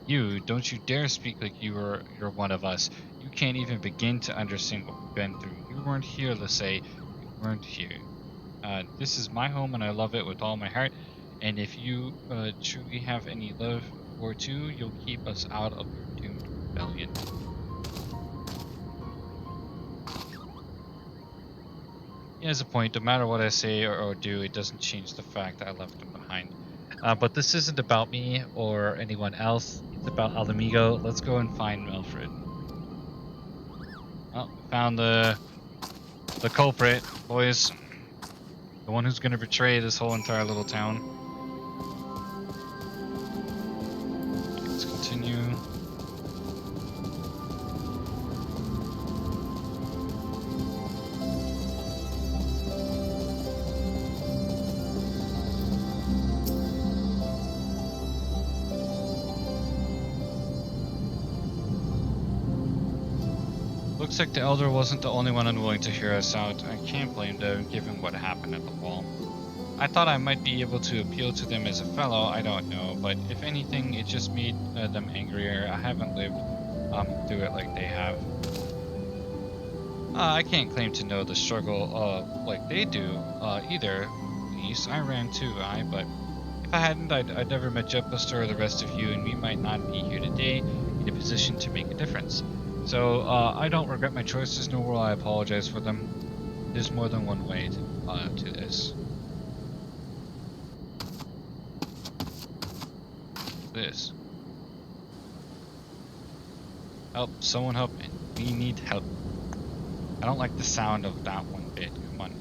You, don't you dare speak like you're one of us. You can't even begin to understand what we've been through. You weren't here, Lissay. You weren't here. This is my home and I love it with all my heart. And if you truly have any love for it too, you'll keep us out of your doomed rebellion. He has a point. No matter what I say or do, it doesn't change the fact that I left him behind. But this isn't about me or anyone else. It's about Alamigo. Let's go and find Milfred. Oh, found the culprit, boys. The one who's gonna betray this whole entire little town. Let's continue. Looks like the Elder wasn't the only one unwilling to hear us out. I can't blame them, given what happened at the wall. I thought I might be able to appeal to them as a fellow, I don't know, but if anything, it just made them angrier. I haven't lived through it like they have. I can't claim to know the struggle like they do either. Please, I ran too, but if I hadn't, I'd never met Jetbuster or the rest of you, and we might not be here today in a position to make a difference. So I don't regret my choices, nor will I apologize for them. There's more than one way to this. This. Help, someone help me. We need help. I don't like the sound of that one bit. Come on.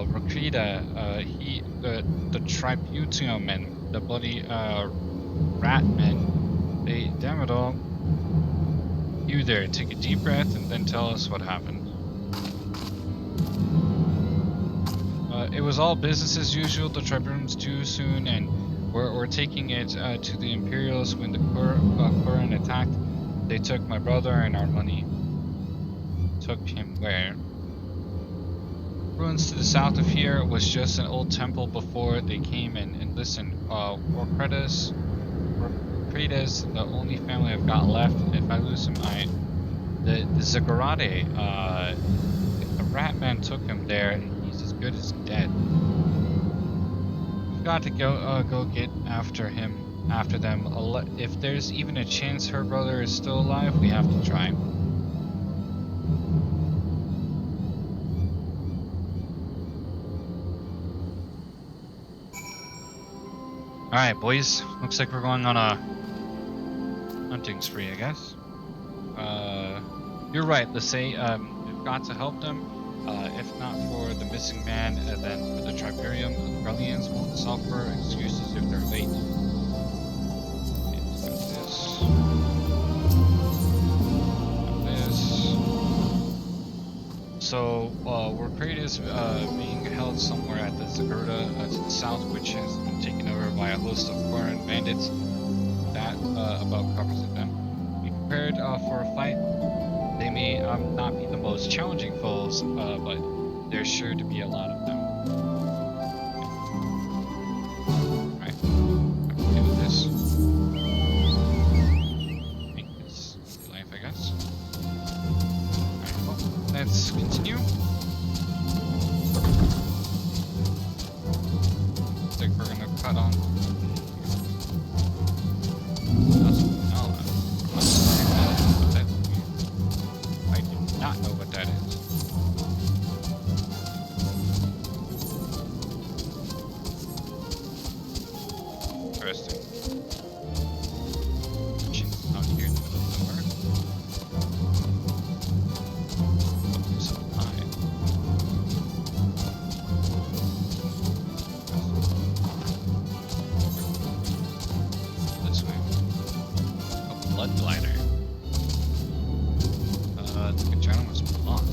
Rakita, the Tribunal men, the bloody rat men, they, damn it all. You there, take a deep breath and then tell us what happened. It was all business as usual. The Tribunes due soon, and we're taking it to the Imperials. When the Kuran attacked, they took my brother and our money. Took him where? Ruins to the south of here was just an old temple before they came and listen. Warcretas, the only family I've got left. If I lose him, the Zagorade, if the rat man took him there, he's as good as dead. We've got to go get after him, after them. If there's even a chance her brother is still alive, we have to try. Alright, boys. Looks like we're going on a hunting spree, I guess. You're right, let's say, we've got to help them. If not for the missing man, then for the Triburium, the Guardians won't suffer excuses if they're late. Okay, let's go this. So, Warcrate is being held somewhere at the Zagurda to the south, which has been taken over by a host of foreign bandits. That about covers it then. Be prepared for a fight. They may not be the most challenging foes, but there's sure to be a lot of them. Alright, I'm okay with this. Make this life, I guess. Alright, well, let's continue. Looks like we're gonna cut on. Not know what that is. Interesting. Out here in the middle of nowhere. So high. This way. A blood glider. The channel must be on.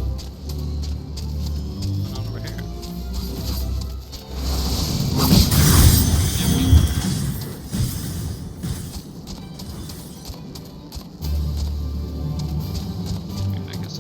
What's on over here? I guess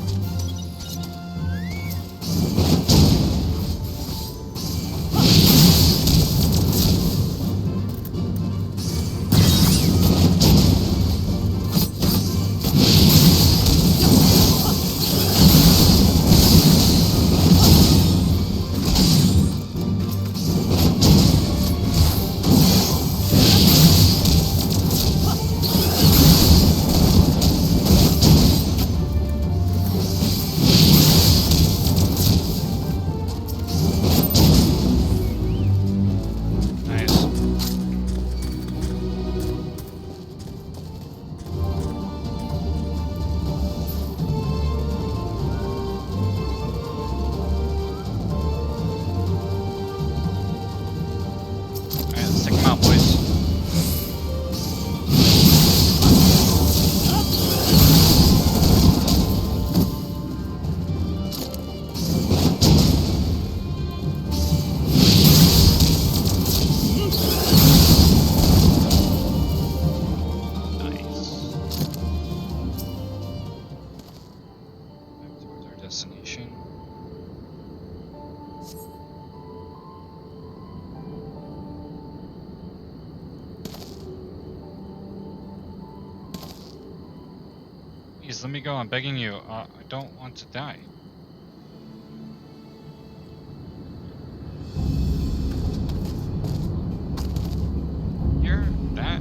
Please, let me go. I'm begging you. I don't want to die. Here? That?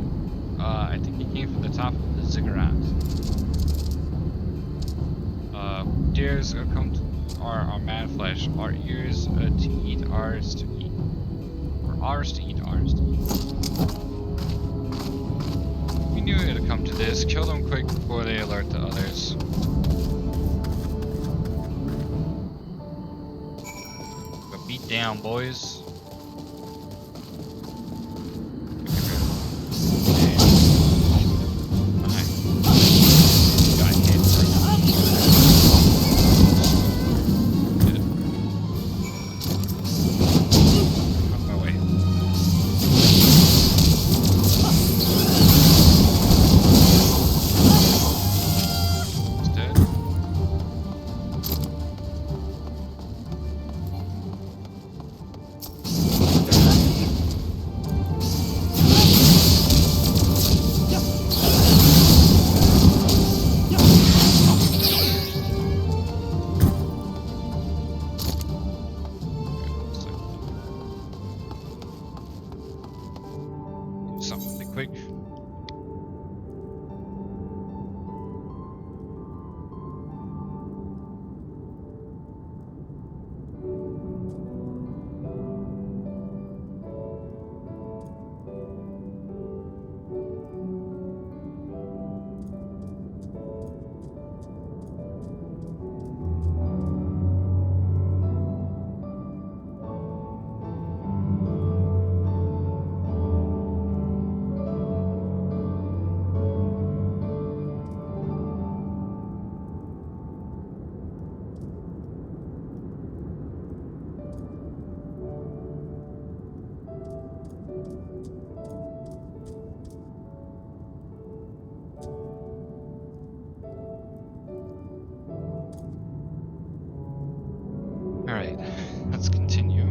I think he came from the top of the ziggurat. Dares come to our man flesh. Our ears to eat, ours to eat. Or ours to eat, ours to eat. We knew it'd come to this. Kill them quick before they alert the others. Got beat down, boys. Alright, let's continue.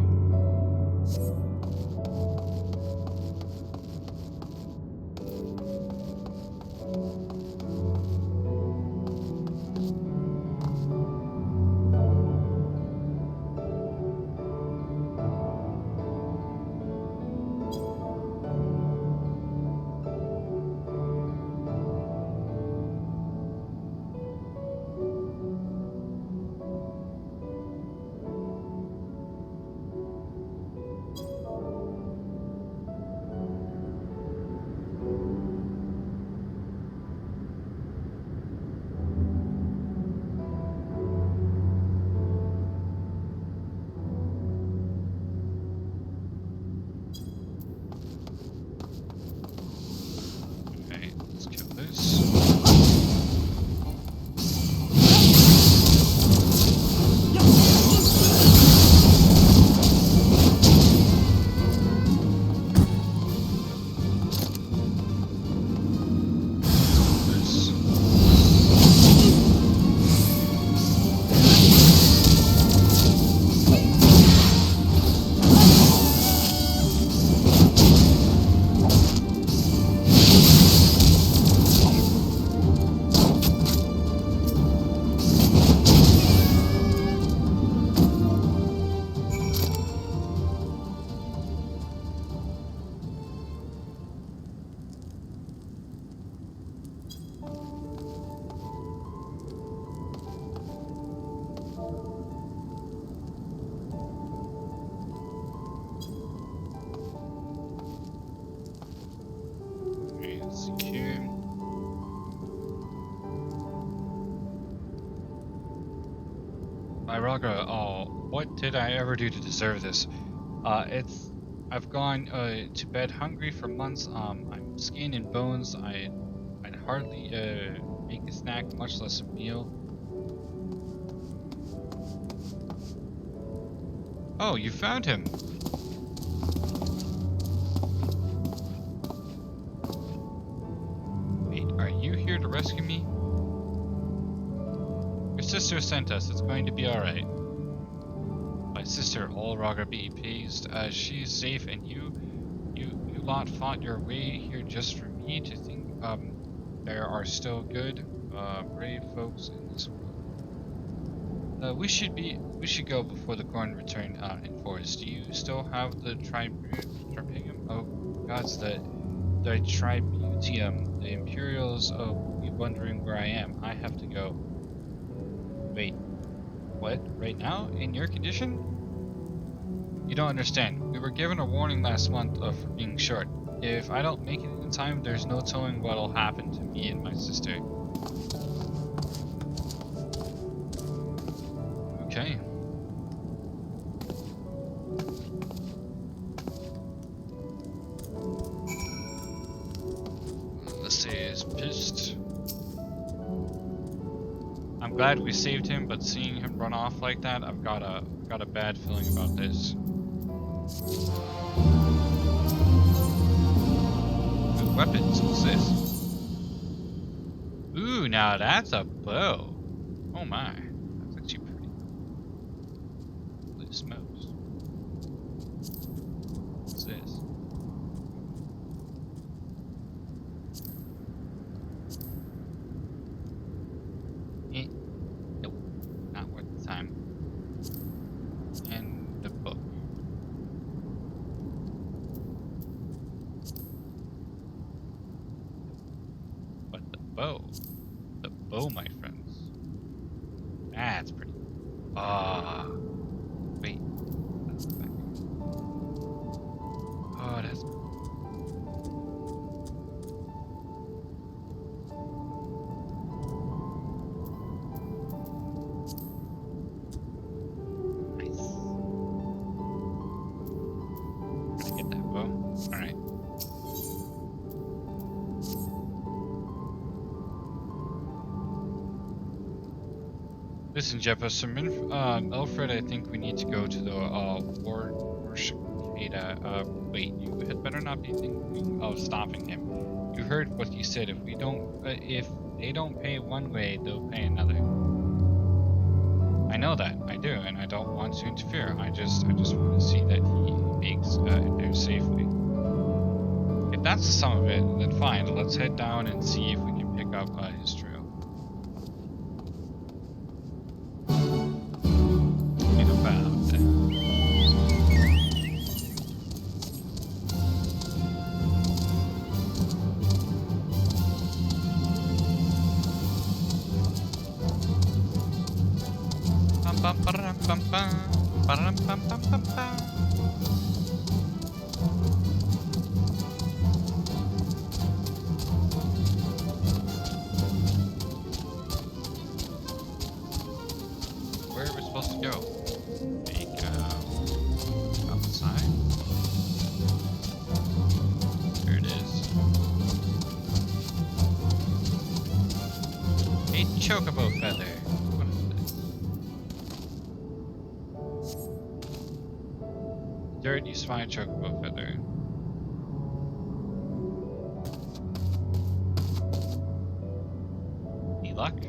Rolga, oh, what did I ever do to deserve this? I've gone to bed hungry for months. I'm skin and bones. I'd hardly make a snack, much less a meal. Oh, you found him. Wait, are you here to rescue me? Your sister sent us. It's going to be alright. My sister, all Rolga be pleased. She's safe, and you lot fought your way here just for me to think. there are still good, brave folks in this world. We should go before the Corn return in forest. Do you still have the tribunium? Oh, gods, the tributium. The Imperials will be wondering where I am. I have to go. Wait, what? Right now? In your condition? You don't understand. We were given a warning last month for being short. If I don't make it in time, there's no telling what'll happen to me and my sister. Okay. This is pissed. I'm glad we saved him, but seeing him run off like that, I've got a bad feeling about this. Ooh, weapons, what's this? Ooh, now that's a bow. Oh my, that's actually pretty. Holy smokes. What's this? Nope, not worth the time. And the book. But the bow, my friends. That's pretty. Wait. That's back. Oh, that's. Nice. Gonna get that bow. Alright. Listen, Jefferson, Alfred, I think we need to go to the worship Ada. Wait, you had better not be thinking of stopping him. You heard what he said. If they don't pay one way, they'll pay another. I know that, I do, and I don't want to interfere. I just want to see that he makes it there safely. If that's some of it, then fine. Let's head down and see if we can pick up his trail. Where are we supposed to go? Outside? There it is. A chocobo feather. What is this? Dirt, you spy chocobo feather. Any luck?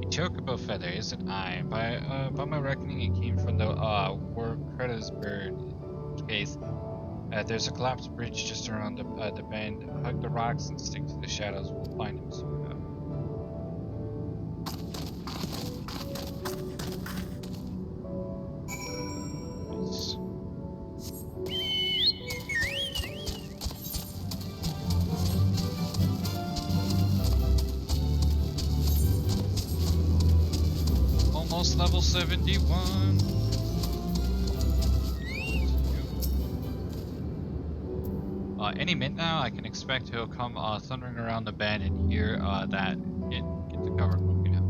Chocobo feather, isn't I? By my reckoning, it came from the War Creta's bird. In which case, there's a collapsed bridge just around the bend. Hug the rocks and stick to the shadows. We'll find him soon enough. Nice. Almost level 71. Any minute now, I can expect he'll come thundering around the bend and hear that get the cover broken out.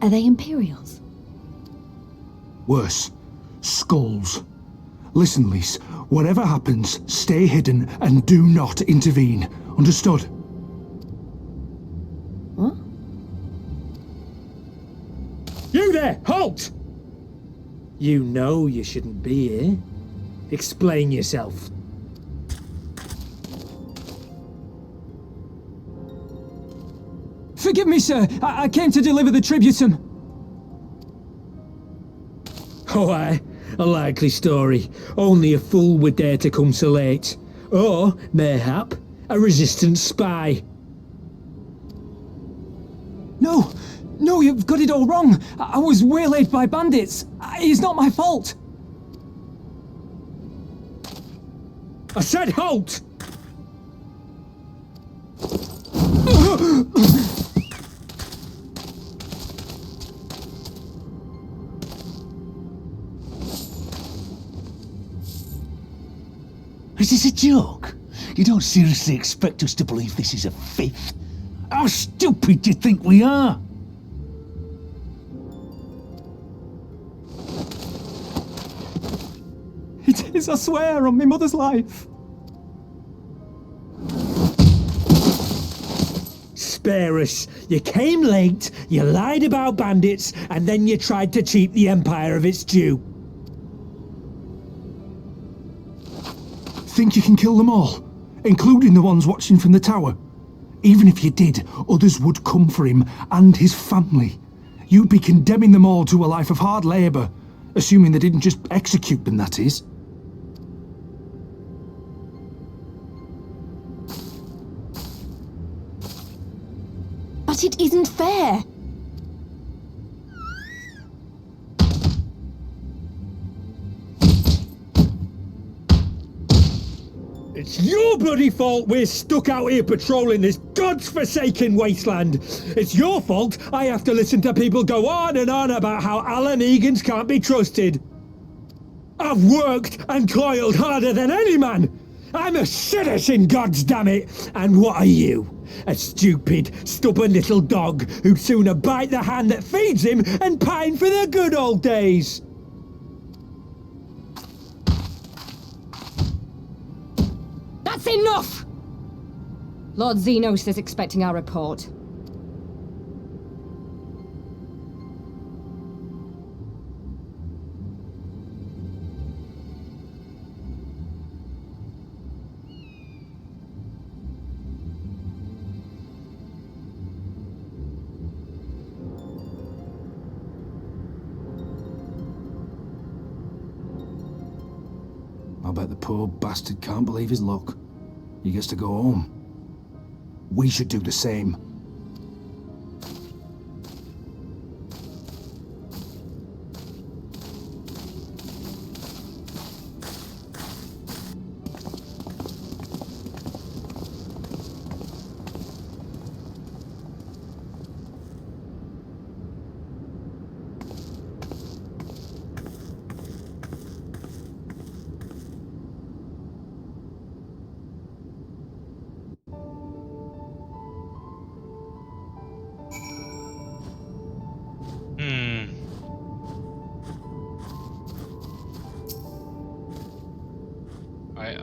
Are they Imperials? Worse. Skulls. Listen, Lise. Whatever happens, stay hidden and do not intervene. Understood? What? You there! Halt! You know you shouldn't be here. Explain yourself. Forgive me, sir. I came to deliver the tributum. Oh, aye. A likely story. Only a fool would dare to come so late. Or, mayhap, a resistance spy. No, you've got it all wrong. I was waylaid by bandits. It's not my fault. I said halt! Is this a joke? You don't seriously expect us to believe this is a fifth? How stupid do you think we are? It is, I swear, on my mother's life. Spare us. You came late, you lied about bandits, and then you tried to cheat the Empire of its due. Think you can kill them all, including the ones watching from the tower? Even if you did, others would come for him and his family. You'd be condemning them all to a life of hard labour, assuming they didn't just execute them, that is. But it isn't fair. It's your bloody fault we're stuck out here patrolling this god's-forsaken wasteland. It's your fault I have to listen to people go on and on about how Alan Egan's can't be trusted. I've worked and toiled harder than any man. I'm a citizen, goddammit! And what are you? A stupid, stubborn little dog who'd sooner bite the hand that feeds him and pine for the good old days. That's enough! Lord Xenos is expecting our report. I bet the poor bastard can't believe his luck. He gets to go home. We should do the same.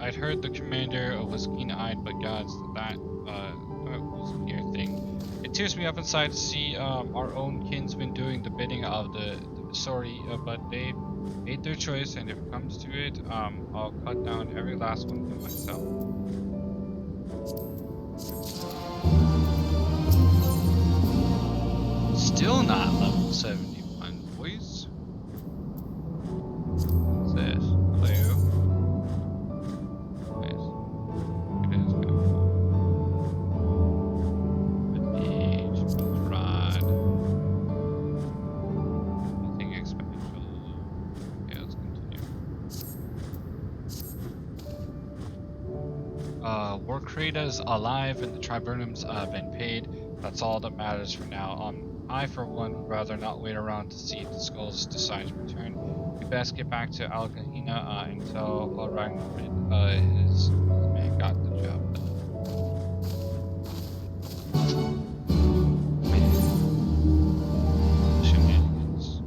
I'd heard the commander was keen-eyed, but gods, that was a near thing. It tears me up inside to see our own kinsmen doing the bidding of but they made their choice, and if it comes to it, I'll cut down every last one of them myself. Still not level 71, boys. What's this? Clue. Creda's alive and the Triburnum's been paid. That's all that matters for now. I, for one, would rather not wait around to see if the skulls decide to return. We best get back to Al Kahina and tell Ragnarrid his man got the job done. Shenanigans.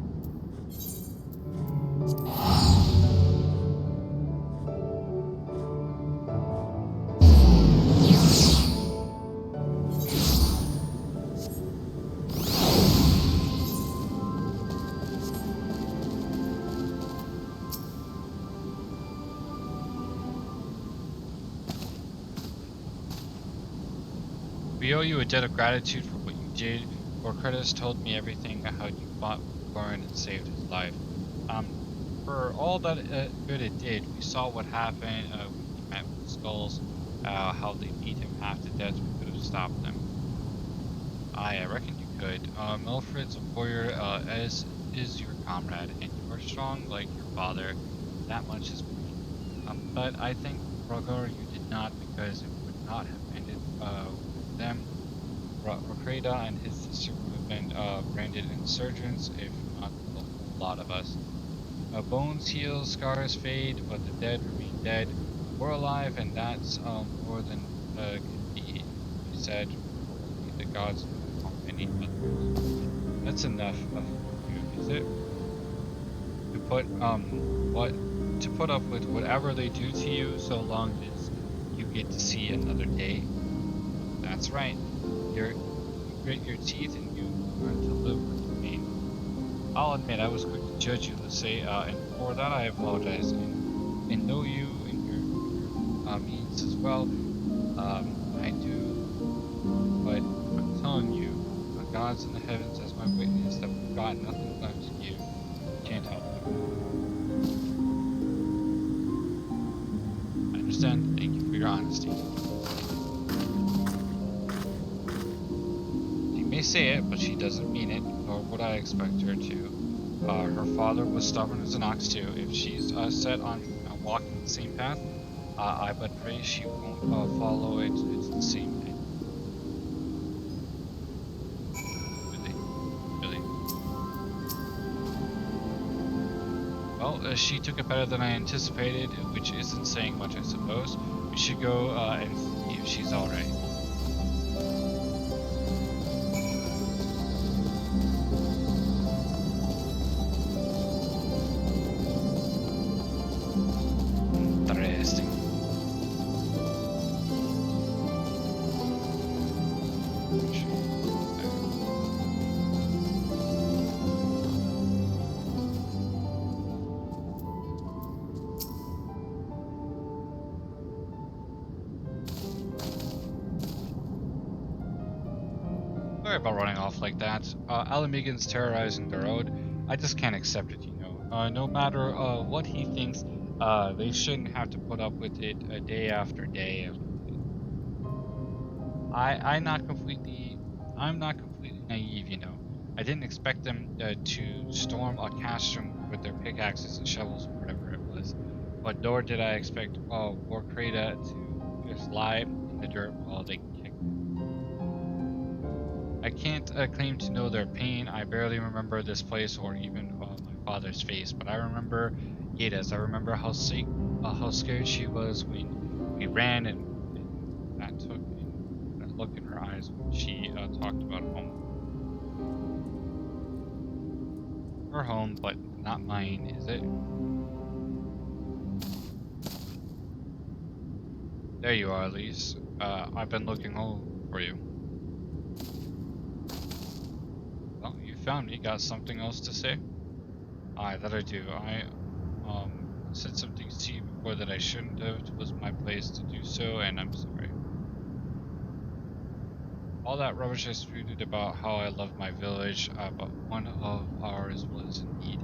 We owe you a debt of gratitude for what you did. Orcredis told me everything how you fought with Goran and saved his life. For all that good it did, we saw what happened when he met with the Skulls, how they beat him half to death. We could have stopped them. I reckon you could. Melfred's a warrior, as is your comrade, and you are strong like your father. That much is clear. But I think, Rolga, you did not, because it would not have ended with them. Rokreda and his sister would have been branded insurgents, if not a whole lot of us. Bones heal, scars fade, but the dead remain dead. We're alive, and that's more than can be said. The gods don't harm any others. That's enough of you, is it? To put up with whatever they do to you, so long as you get to see another day. That's right. You grit your teeth and you learn to live with pain. I'll admit I was quick to judge you, let's say, and for that I apologize. And know you and your means as well. I do, but I'm telling you, the gods in the heavens as my witness that we've got nothing left to give. Can't help it. I understand. Thank you for your honesty. She may say it, but she doesn't mean it, nor would I expect her to. Her father was stubborn as an ox too. If she's set on walking the same path, I but pray she won't follow it. It's the same thing. Really. Well, she took it better than I anticipated, which isn't saying much, I suppose. We should go and see if she's alright. Interesting. Sorry about running off like that. Alamigan's terrorizing the road. I just can't accept it, you know. No matter what he thinks, they shouldn't have to put up with it day after day. I'm not completely naive, you know. I didn't expect them to storm a castrum with their pickaxes and shovels or whatever it was, but nor did I expect Warcreda to just lie in the dirt while they kicked it. I can't claim to know their pain. I barely remember this place or even my father's face, but I remember Yeda's. I remember how scared she was when we ran, and that look in her eyes when she talked about home. Her home, but not mine, is it? There you are, Elise. I've been looking all for you. Well, you found me. Got something else to say? Aye, that I do. I said some things to you before that I shouldn't have. It was my place to do so, and I'm sorry. All that rubbish I spewed about how I love my village, but one of ours was in need.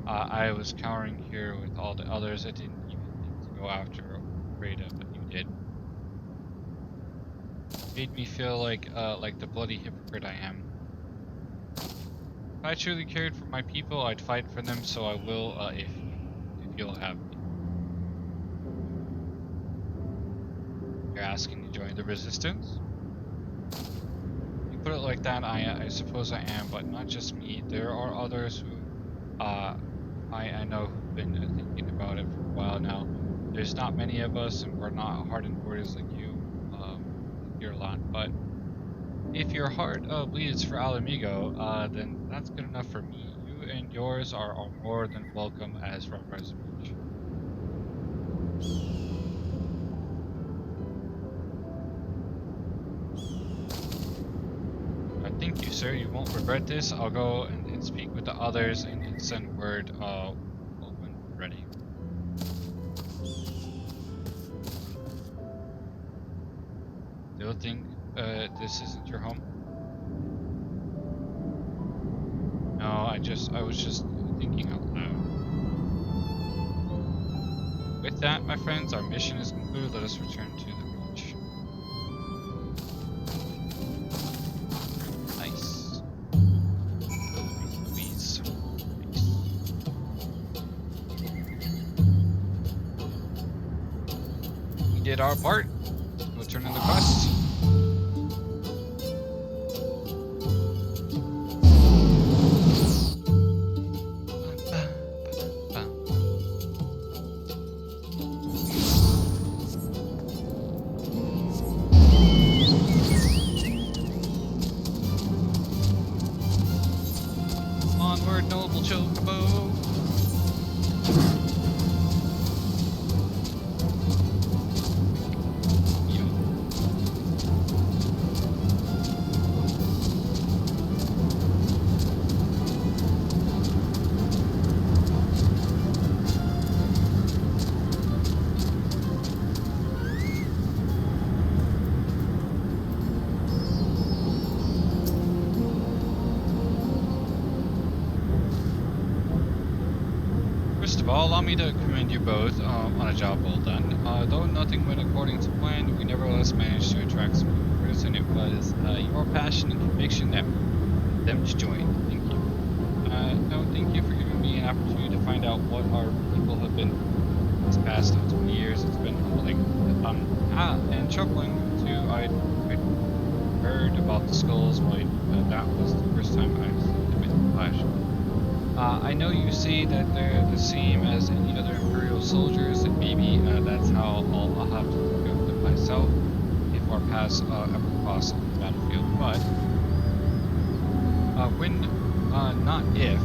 I was cowering here with all the others. I didn't even think to go after Rada, but you did. It made me feel like the bloody hypocrite I am. If I truly cared for my people, I'd fight for them, so I will, if you'll have me. You're asking to join the resistance? You put it like that, I suppose I am, but not just me. There are others who, I know who've been thinking about it for a while now. There's not many of us, and we're not hardened warriors like you, you're a lot, but if your heart bleeds for Alamigo, then that's good enough for me. You and yours are more than welcome as Rolga's speech. Thank you, sir. You won't regret this. I'll go and speak with the others and send word when we're ready. Still think this isn't your home? No, I was just thinking out loud. With that, my friends, our mission is concluded. Let us return to the beach. Nice. Please. Nice. We did our part. We'll turn in the quest. Onward, noble chocobo. First of all, allow me to commend you both on a job well done. Though nothing went according to plan, we nevertheless managed to attract some recruits, and it was your passion and conviction that moved them to join. Thank you. No, thank you for giving me an opportunity to find out what our people have been these past 20 years. It's been humbling and troubling too. I'd heard about the skulls, but that was the first time I've seen them in the flesh. I know you say that they're the same as any other Imperial soldiers, and maybe that's how I'll have to look at them myself if our paths ever cross on the battlefield. But when, not if,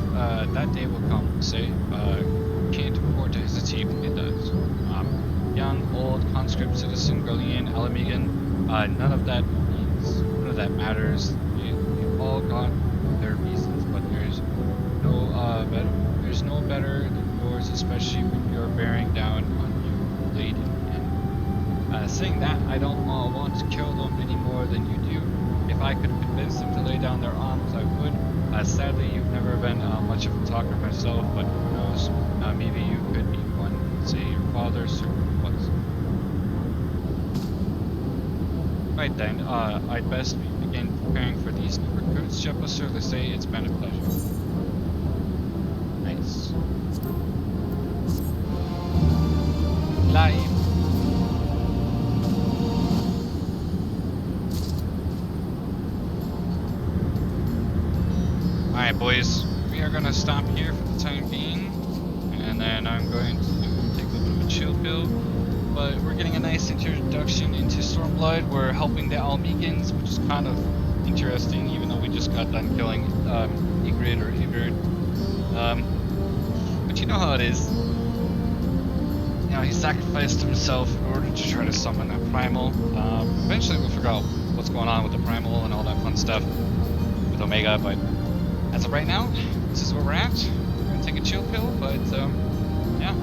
that day will come, say, can't afford to hesitate when it does. Young, old, conscript, citizen, Garlean, Alamegan, none of that matters. They've all got their reasons, but there's no better than yours, especially when you're bearing down on you late and saying that, I don't want to kill them any more than you do. If I could convince them to lay down their arms, I would. Sadly, you've never been much of a talker myself, but who knows, maybe you could be one, say your father certainly was. Right then, I'd best begin preparing for these new recruits. Shepard, sir, they say it's been a pleasure. Nice. Live. Alright, boys. We are gonna stop here for the time being. And then I'm going to take a little bit of a chill pill. But we're getting a nice introduction into Stormblood. We're helping the Almegans, which is kind of interesting, even though we just got done killing Ygritte or Ygritte. But you know how it is. You know, he sacrificed himself in order to try to summon a primal. Eventually we'll figure out what's going on with the primal and all that fun stuff with Omega, but as of right now, this is where we're at. We're gonna take a chill pill, but yeah.